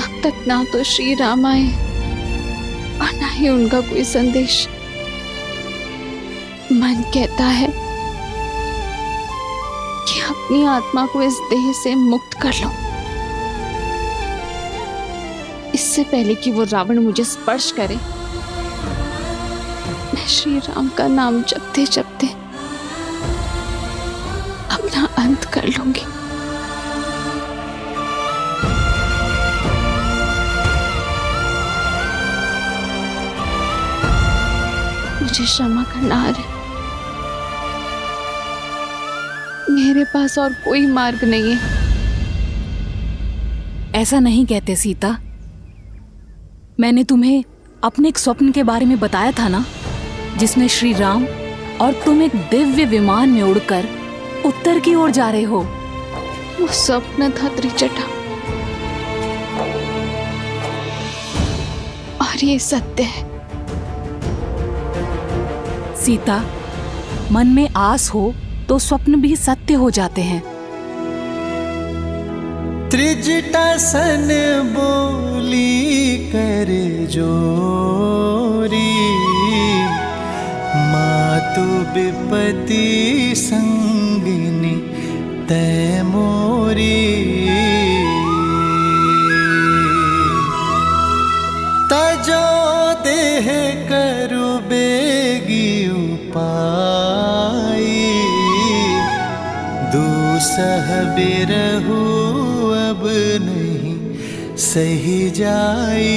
अब तक ना तो श्री राम आए और ना ही उनका कोई संदेश। मन कहता है कि अपनी आत्मा को इस देह से मुक्त कर लो, इससे पहले कि वो रावण मुझे स्पर्श करे। मैं श्री राम का नाम जपते जपते अपना अंत कर लूंगी। मुझे क्षमा करना है, मेरे पास और कोई मार्ग नहीं है। ऐसा नहीं कहते सीता, मैंने तुम्हें अपने एक स्वप्न के बारे में बताया था ना, जिसमें श्री राम और तुम एक दिव्य विमान में उड़कर उत्तर की ओर जा रहे हो। वो स्वप्न था त्रिजटा, और ये सत्य है। सीता, मन में आस हो तो स्वप्न भी सत्य हो जाते हैं। त्रिजटा सन बोली करे जोरी, मातु विपति संगिनी तै मोरी। पाई, दूसह बिरहु अब नहीं सही जाई।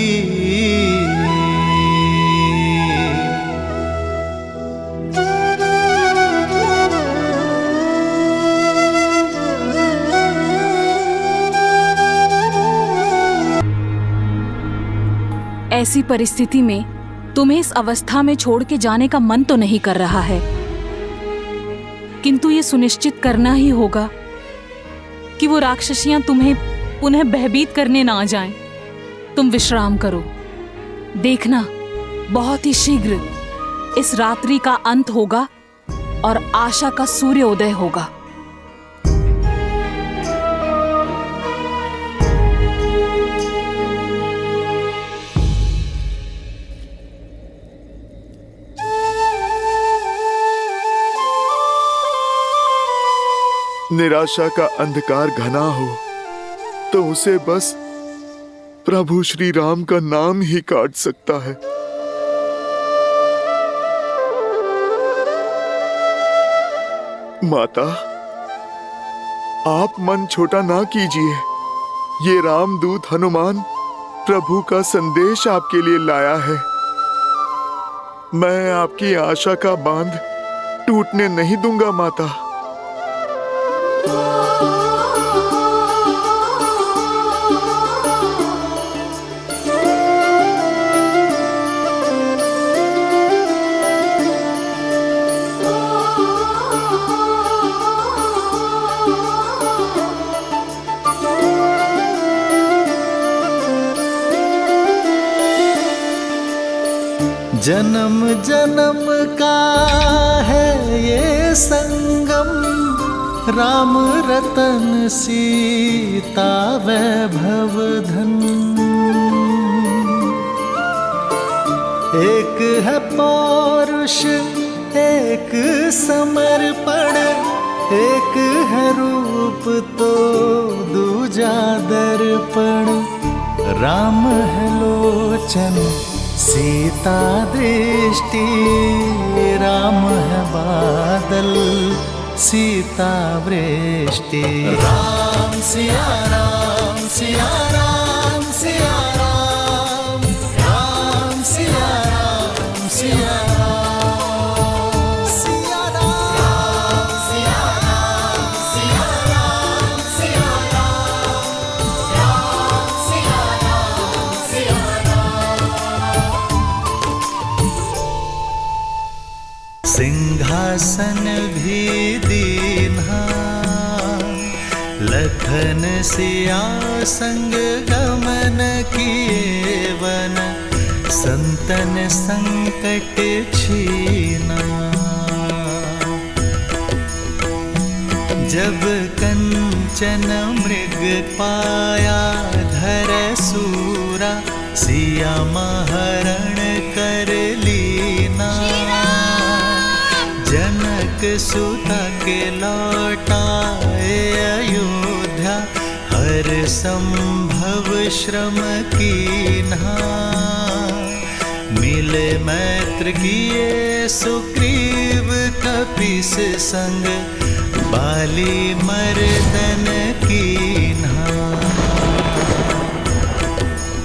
ऐसी परिस्थिति में तुम्हें इस अवस्था में छोड़ के जाने का मन तो नहीं कर रहा है, किंतु ये सुनिश्चित करना ही होगा कि वो राक्षसियां तुम्हें पुनः भयभीत करने ना जाएं। तुम विश्राम करो, देखना बहुत ही शीघ्र इस रात्रि का अंत होगा और आशा का सूर्योदय होगा। निराशा का अंधकार घना हो तो उसे बस प्रभु श्री राम का नाम ही काट सकता है। माता, आप मन छोटा ना कीजिए। ये रामदूत हनुमान प्रभु का संदेश आपके लिए लाया है। मैं आपकी आशा का बांध टूटने नहीं दूंगा माता। जन्म जन्म का है ये संगम, राम रतन सीता वैभव धन। एक है पौरुष एक समर्पण, एक है रूप तो दूजा दर्पण। राम है लोचन सीता दृष्टि, राम है बादल सीता वृष्टि। राम सिया राम सिया राम सिया राम, राम सिया राम सिया राम, सिया राम सिया राम सिया राम सिया राम, राम सिया राम सिया राम। सिंहासन भी दीन्हा, लखन सिया संग गमन किए वन, संतन संकट छीना। जब कंचन मृग पाया धर सूरा, सिया महरण कर लीना। जनक सुता के लौटाए अयोध्या, हर संभव श्रम कीन्हा। मिले मैत्र किए सुग्रीव कपीस संग, बाली मर्दन कीन्हा।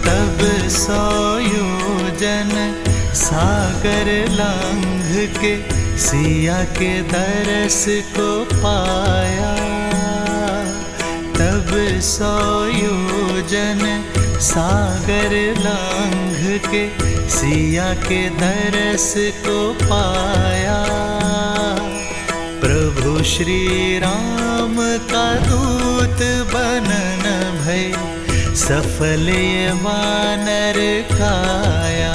तब 100 योजन सागर लांघ के, सिया के दरस को पाया। तब 100 योजन सागर लांघ के, सिया के दरस को पाया। प्रभु श्री राम का दूत बनन भय, सफल ये वानर काया।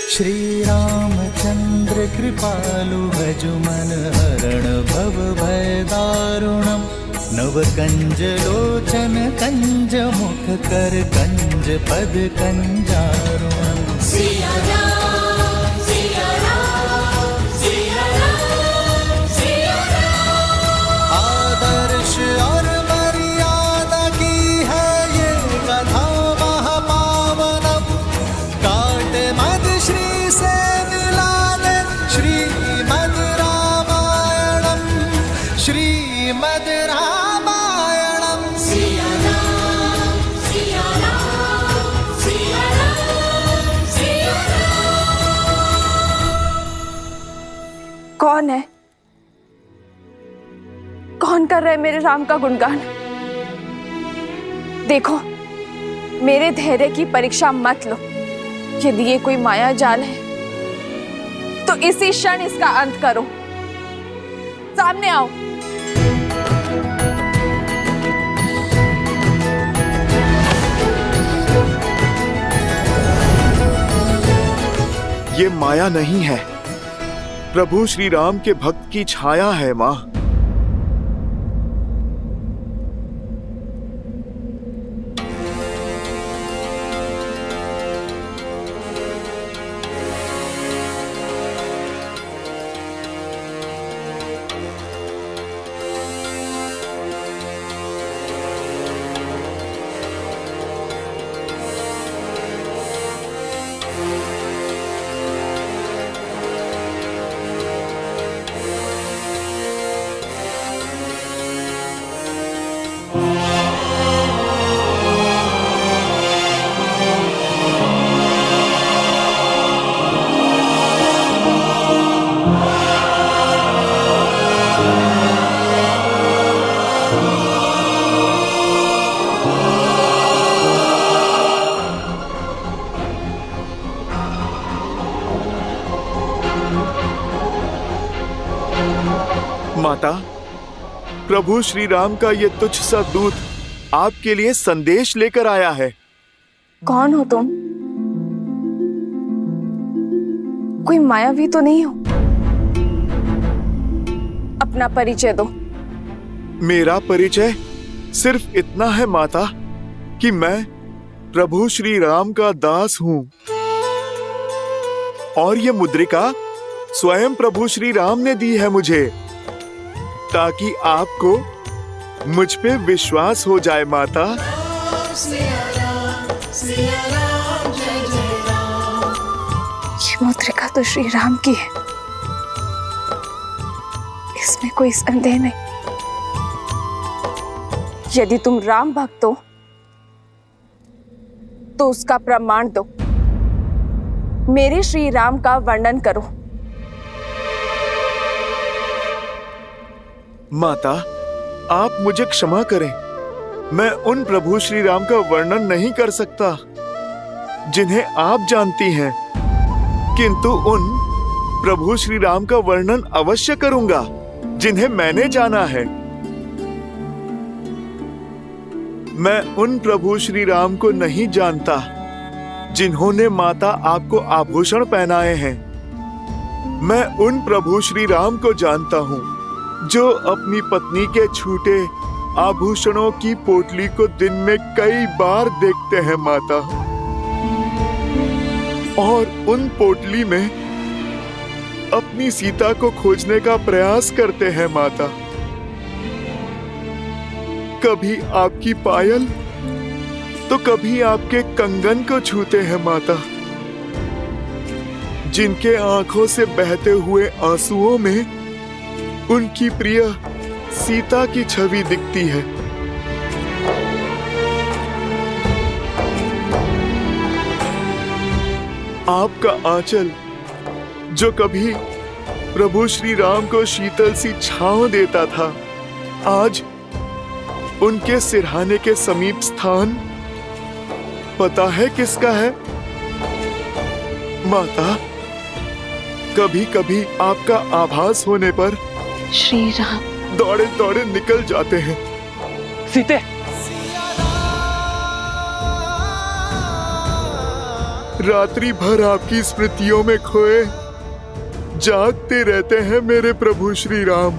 श्री रामचंद्र कृपालु भजु मन हरण भव भय दारुणम। नव कंज लोचन कंज मुख कर कंज पद कंजारुणम। सिया राम सिया राम सिया राम सिया राम। आदर्श और मर्यादा की है ये कथा महापावनम। श्रीमद् रामायणम् सिया राम सिया राम सिया राम सिया कौन है? कौन कर रहा है मेरे राम का गुणगान? देखो, मेरे धैर्य की परीक्षा मत लो। यदि ये कोई माया जाल है तो इसी क्षण इसका अंत करो। सामने आओ। ये माया नहीं है, प्रभु श्री राम के भक्त की छाया है माँ। माता, प्रभु श्री राम का ये तुच्छ सा दूत आपके लिए संदेश लेकर आया है। कौन हो तुम? कोई मायावी तो नहीं हो? अपना परिचय दो। मेरा परिचय सिर्फ इतना है माता कि मैं प्रभु श्री राम का दास हूँ और ये मुद्रिका स्वयं प्रभु श्री राम ने दी है मुझे, ताकि आपको मुझ पे विश्वास हो जाए माता। ये मुद्रिका तो श्री राम की है, इसमें कोई संदेह नहीं। यदि तुम राम भक्त हो तो उसका प्रमाण दो। मेरे श्री राम का वर्णन करो। माता, आप मुझे क्षमा करें, मैं उन प्रभु श्री राम का वर्णन नहीं कर सकता जिन्हें आप जानती हैं, किंतु उन प्रभु श्री राम का वर्णन अवश्य करूंगा जिन्हें मैंने जाना है। मैं उन प्रभु श्री राम को नहीं जानता जिन्होंने माता आपको आभूषण पहनाए हैं। मैं उन प्रभु श्री राम को जानता हूँ जो अपनी पत्नी के छूटे आभूषणों की पोटली को दिन में कई बार देखते हैं माता, और उन पोटली में अपनी सीता को खोजने का प्रयास करते हैं माता। कभी आपकी पायल तो कभी आपके कंगन को छूते हैं माता, जिनके आंखों से बहते हुए आंसुओं में उनकी प्रिय सीता की छवि दिखती है। आपका आंचल जो कभी प्रभु श्री राम को शीतल सी छांव देता था, आज उनके सिरहाने के समीप स्थान पता है किसका है माता? कभी कभी आपका आभास होने पर श्री राम दौड़े दौड़े निकल जाते हैं। सीते, रात्रि भर आपकी स्मृतियों में खोए जागते रहते हैं मेरे प्रभु श्री राम।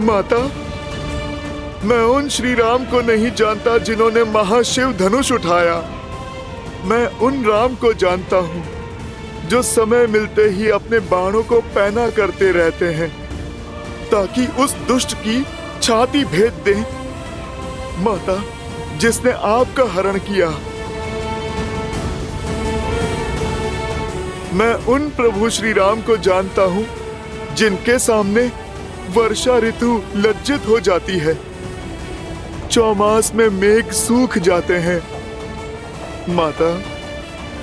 माता, मैं उन श्री राम को नहीं जानता जिन्होंने महाशिव धनुष उठाया। मैं उन राम को जानता हूँ जो समय मिलते ही अपने बाणों को पैना करते रहते हैं ताकि उस दुष्ट की छाती भेद दें। माता, जिसने आपका हरण किया। मैं उन प्रभु श्री राम को जानता हूँ जिनके सामने वर्षा ऋतु लज्जित हो जाती है, चौमास में मेघ सूख जाते हैं माता,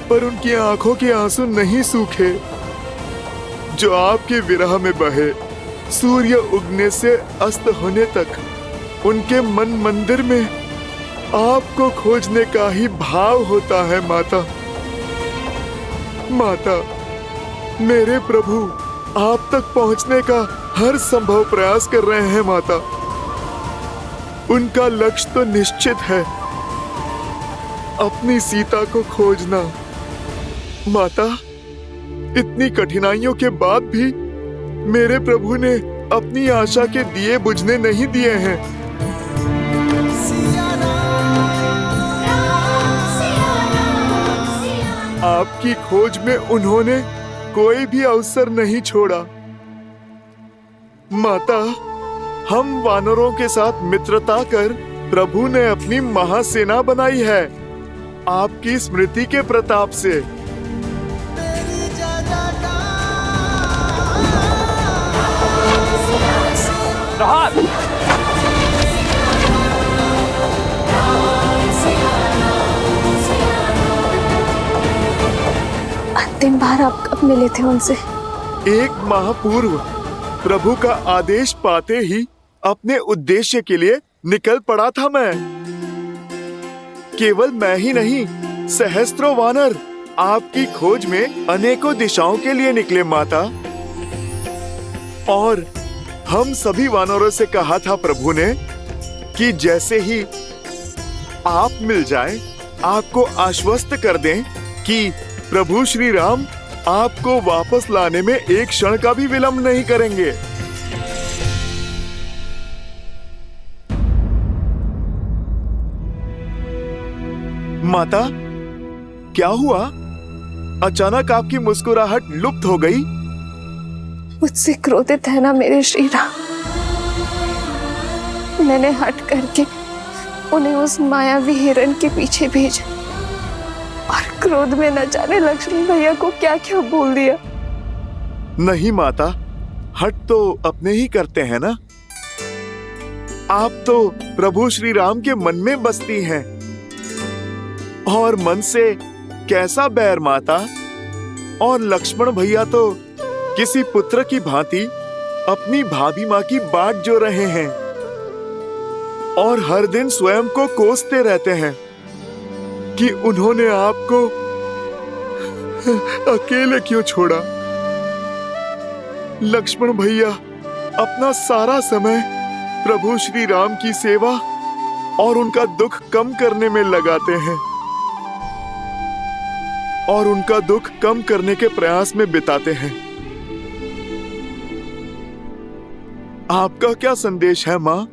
पर उनकी आंखों के आंसू नहीं सूखे जो आपके विरह में बहे। सूर्य उगने से अस्त होने तक उनके मन मंदिर में आपको खोजने का ही भाव होता है माता। माता, मेरे प्रभु आप तक पहुंचने का हर संभव प्रयास कर रहे हैं माता। उनका लक्ष्य तो निश्चित है, अपनी सीता को खोजना। माता, इतनी कठिनाइयों के बाद भी मेरे प्रभु ने अपनी आशा के दिए बुझने नहीं दिए हैं। आपकी खोज में उन्होंने कोई भी अवसर नहीं छोड़ा। माता, हम वानरों के साथ मित्रता कर प्रभु ने अपनी महासेना बनाई है आपकी स्मृति के प्रताप से। अंतिम बार आप कब मिले थे उनसे? 1 माह पूर्व प्रभु का आदेश पाते ही अपने उद्देश्य के लिए निकल पड़ा था मैं। केवल मैं ही नहीं, सहस्त्रों वानर आपकी खोज में अनेकों दिशाओं के लिए निकले माता। और हम सभी वानरों से कहा था प्रभु ने कि जैसे ही आप मिल जाएं, आपको आश्वस्त कर दें कि प्रभु श्री राम आपको वापस लाने में एक क्षण का भी विलंब नहीं करेंगे। माता, क्या हुआ? अचानक आपकी मुस्कुराहट लुप्त हो गई। मुझसे क्रोधित है ना मेरे श्री राम? मैंने हट करके उन्हें उस मायावी हिरण के पीछे भेजा और क्रोध में न जाने लक्ष्मण भैया को क्या क्या बोल दिया। नहीं माता, हट तो अपने ही करते हैं ना। आप तो प्रभु श्री राम के मन में बसती हैं। और मन से कैसा बैर माता। और लक्ष्मण भैया तो किसी पुत्र की भांति अपनी भाभी माँ की बाट जो रहे हैं और हर दिन स्वयं को कोसते रहते हैं कि उन्होंने आपको अकेले क्यों छोड़ा। लक्ष्मण भैया अपना सारा समय प्रभु श्री राम की सेवा और उनका दुख कम करने में लगाते हैं और उनका दुख कम करने के प्रयास में बिताते हैं। आपका क्या संदेश है माँ?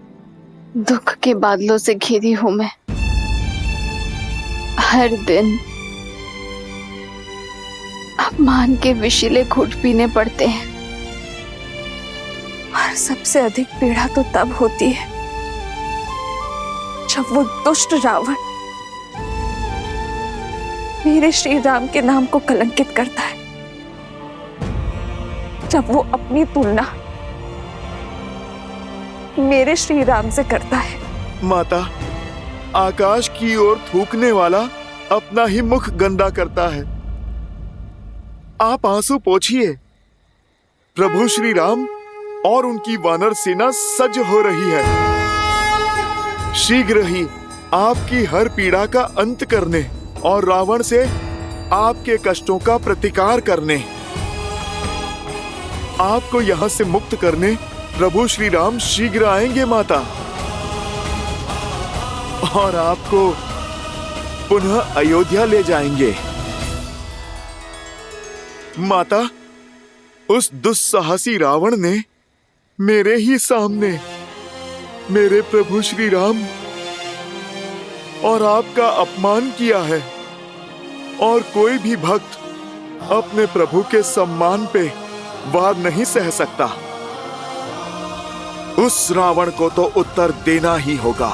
दुख के बादलों से घिरी हूं मैं। हर दिन अपमान के विषीले घूंट पीने पड़ते हैं और सबसे अधिक पीड़ा तो तब होती है जब वो दुष्ट रावण मेरे श्री राम के नाम को कलंकित करता है, जब वो अपनी तुलना मेरे श्री राम से करता है। माता, आकाश की ओर थूकने वाला अपना ही मुख गंदा करता है। आप आंसू पोंछिए। प्रभु श्री राम और उनकी वानर सेना सज्ज हो रही है। शीघ्र ही आपकी हर पीड़ा का अंत करने और रावण से आपके कष्टों का प्रतिकार करने, आपको यहाँ से मुक्त करने प्रभु श्री राम शीघ्र आएंगे माता। और आपको पुनः अयोध्या ले जाएंगे। माता, उस दुस्साहसी रावण ने मेरे ही सामने मेरे प्रभु श्री राम और आपका अपमान किया है और कोई भी भक्त अपने प्रभु के सम्मान पे वार नहीं सह सकता। उस रावण को तो उत्तर देना ही होगा।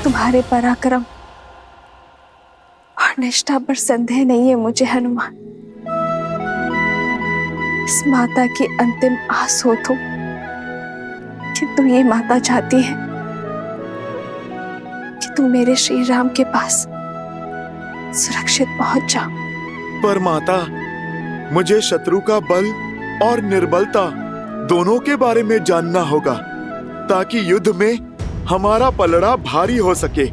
तुम्हारे पराक्रम और निष्ठा पर संदेह नहीं है मुझे हनुमान। इस माता की अंतिम आस हो तुम, किंतु ये माता चाहती है कि तुम मेरे श्री राम के पास सुरक्षित पहुंच जाओ। पर माता, मुझे शत्रु का बल और निर्बलता दोनों के बारे में जानना होगा, ताकि युद्ध में हमारा पलड़ा भारी हो सके।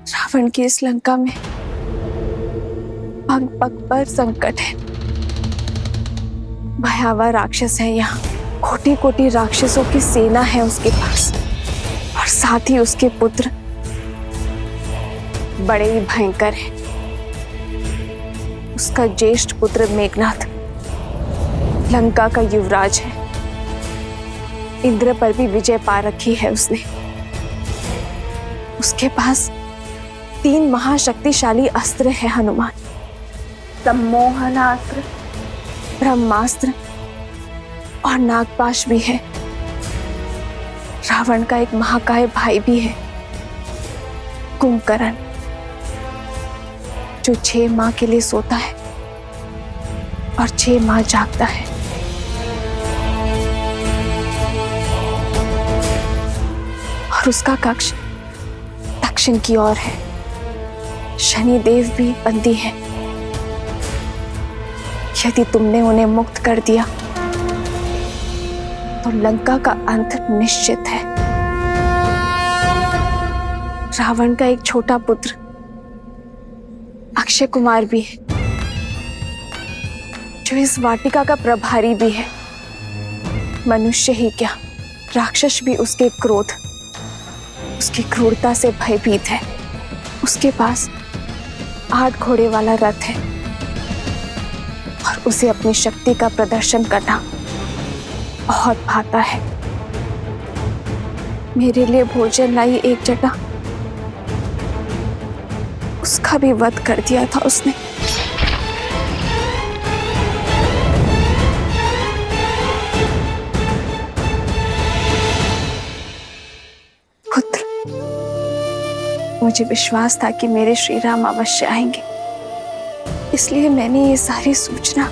रावण की इस लंका में पग पग पर संकट है। भयावह राक्षस है यहाँ, कोटि कोटि राक्षसों की सेना है उसके पास, और साथ ही उसके पुत्र बड़े ही भयंकर हैं। उसका ज्येष्ठ पुत्र मेघनाथ लंका का युवराज है। इंद्र पर भी विजय पा रखी है उसने। उसके पास 3 महाशक्तिशाली अस्त्र है हनुमान, सम्मोहनास्त्र, ब्रह्मास्त्र और नागपाश भी है। रावण का एक महाकाय भाई भी है, कुंभकर्ण, जो 6 माह के लिए सोता है और 6 माह जागता है। और उसका कक्ष दक्षिण की ओर है। शनिदेव भी बंदी है। यदि तुमने उन्हें मुक्त कर दिया तो लंका का अंत निश्चित है। रावण का एक छोटा पुत्र अक्षय कुमार भी है, जो इस वाटिका का प्रभारी भी है। मनुष्य ही क्या, राक्षस भी उसके क्रोध, उसकी क्रूरता से भयभीत है। उसके पास 8 घोड़े वाला रथ है और उसे अपनी शक्ति का प्रदर्शन करना बहुत भाता है। मेरे लिए भोजन लाई एक जटा, उसका भी वध कर दिया था उसने। पुत्र, मुझे विश्वास था कि मेरे श्री राम अवश्य आएंगे, इसलिए मैंने ये सारी सूचना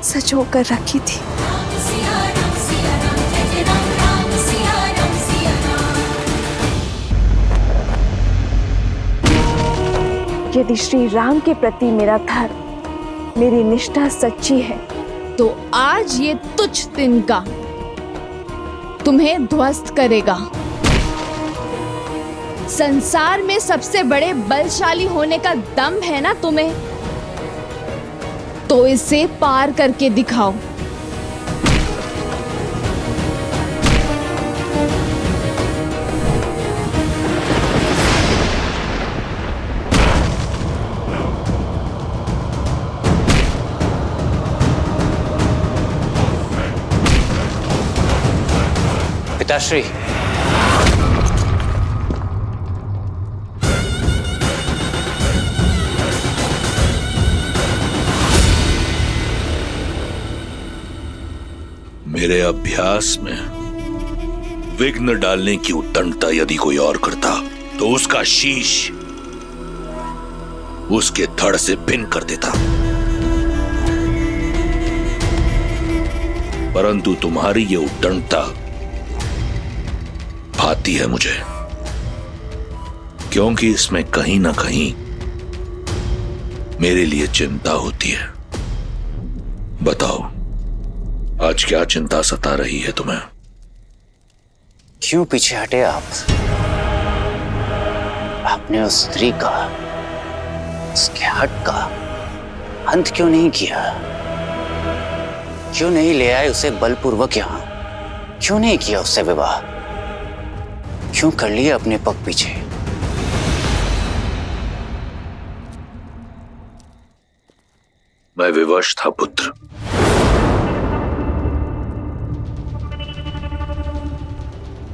सजो कर रखी थी। यदि श्री राम के प्रति मेरा धर्म, मेरी निष्ठा सच्ची है, तो आज ये तुच्छ तिनका तुम्हें ध्वस्त करेगा। संसार में सबसे बड़े बलशाली होने का दम है ना तुम्हें, तो इसे पार करके दिखाओ। पिताश्री, मेरे अभ्यास में विघ्न डालने की उत्तंडता यदि कोई और करता तो उसका शीश उसके धड़ से भिन्न कर देता, परंतु तुम्हारी ये उत्तंडता भाती है मुझे, क्योंकि इसमें कहीं ना कहीं मेरे लिए चिंता होती है। बताओ, आज क्या चिंता सता रही है तुम्हें? क्यों पीछे हटे आप? आपने उस स्त्री का, उसके हट का अंत क्यों नहीं किया? क्यों नहीं ले आए उसे बलपूर्वक यहां? क्यों नहीं किया उससे विवाह? क्यों कर लिया अपने पग पीछे? मैं विवश था पुत्र।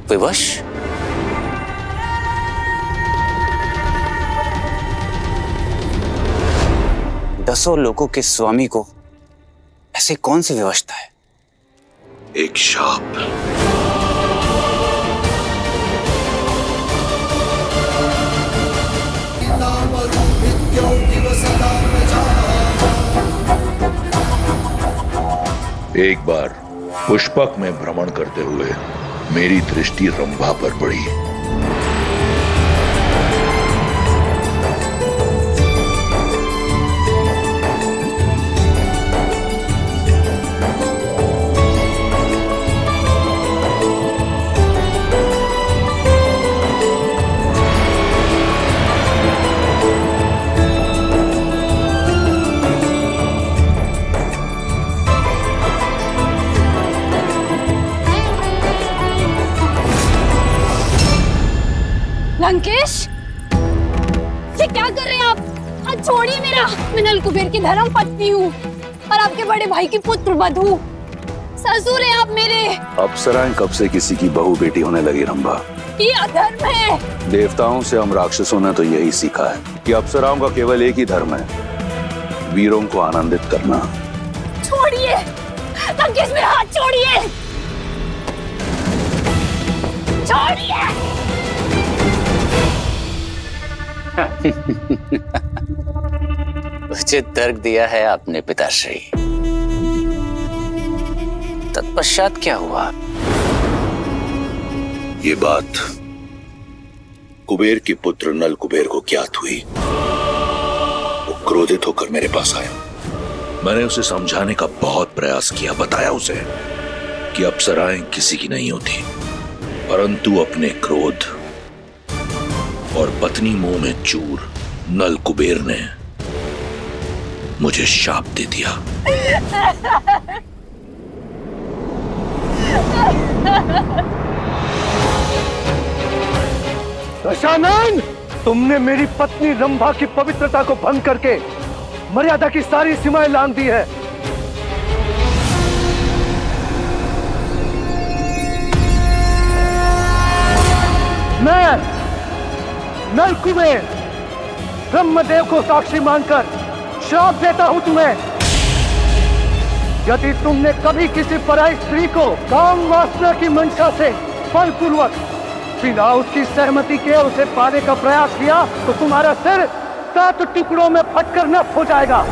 विवश? दसों लोगों के स्वामी को ऐसे कौन सी विवशता है? एक शाप। एक बार पुष्पक में भ्रमण करते हुए मेरी दृष्टि रंभा पर पड़ी। लंकेश, ये क्या कर रहे हैं आप? हाथ छोड़िए मेरा। मैं नल कुबेर की धर्म पत्नी हूँ और आपके बड़े भाई की पुत्र वधू। ससुर हैं आप मेरे। अप्सराएं कब से किसी की बहू बेटी होने लगी रंभा? ये अधर्म है। देवताओं से हम राक्षसों ने तो यही सीखा है कि अप्सराओं का केवल एक ही धर्म है, वीरों को आनंदित करना। छोड़िए लंकेश, मेरा हाथ छोड़िए। छोड़िए। उचित तर्क दिया है आपने पिताश्री। तत्पश्चात क्या हुआ? ये बात कुबेर के पुत्र नल कुबेर को ज्ञात हुई। वो क्रोधित होकर मेरे पास आया। मैंने उसे समझाने का बहुत प्रयास किया, बताया उसे कि अप्सराएं किसी की नहीं होती, परंतु अपने क्रोध और पत्नी मुंह में चूर नल कुबेर ने मुझे शाप दे दिया। दशानन, तुमने मेरी पत्नी रंभा की पवित्रता को भंग करके मर्यादा की सारी सीमाएं लांघ दी है। मैं नल कुबेर ब्रह्मदेव को साक्षी मानकर श्राप देता हूं तुम्हें। यदि तुमने कभी किसी पराई स्त्री को काम वासना की मंशा से बलपूर्वक बिना उसकी सहमति के उसे पाने का प्रयास किया तो तुम्हारा सिर 7 टुकड़ों में फटकर नष्ट हो जाएगा।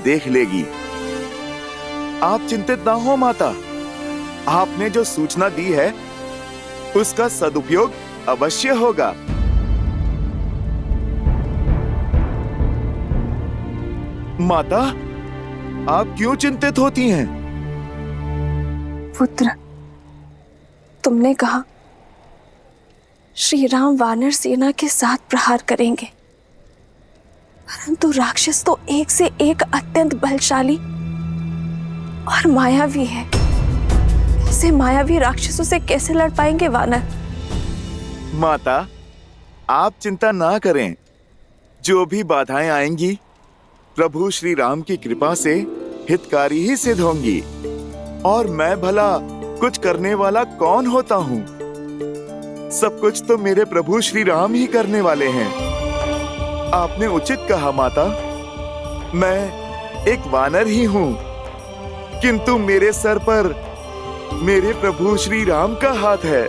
देख लेगी। आप चिंतित ना हो माता, आपने जो सूचना दी है उसका सदुपयोग अवश्य होगा। माता, आप क्यों चिंतित होती हैं? पुत्र, तुमने कहा श्री राम वानर सेना के साथ प्रहार करेंगे, परंतु राक्षस तो एक से एक अत्यंत बलशाली और मायावी है। ऐसे मायावी राक्षसों से कैसे लड़ पाएंगे वानर? माता, आप चिंता ना करें। जो भी बाधाएं आएंगी प्रभु श्री राम की कृपा से हितकारी ही सिद्ध होंगी। और मैं भला कुछ करने वाला कौन होता हूँ? सब कुछ तो मेरे प्रभु श्री राम ही करने वाले हैं। आपने उचित कहा माता, मैं एक वानर ही हूँ, किंतु मेरे सर पर मेरे प्रभु श्री राम का हाथ है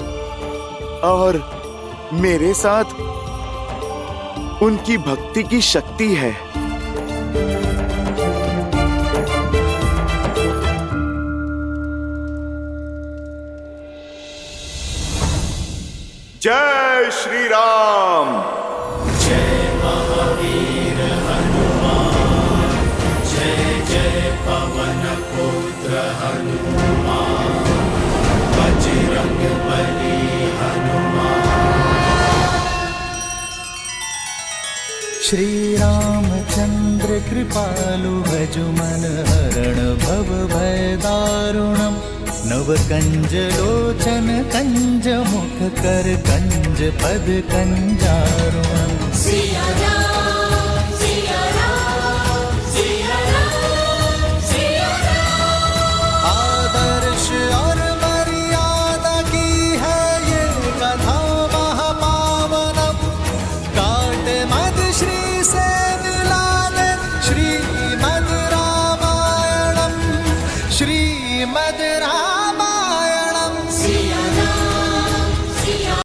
और मेरे साथ उनकी भक्ति की शक्ति है। जय श्री राम। जय महावीर हनुमान, जय जय पवन पुत्र हनुमान, बजरंग बली हनुमान। श्री रामचंद्र कृपालु भजु मन हरण भव भय दारुणम, नव कंज लोचन कंज मुख कर कंज पद कंजारुणम। सिया राम, सिया राम, सिया राम, सिया राम। आदर्श और मर्यादा की है ये कथा महापावन, मद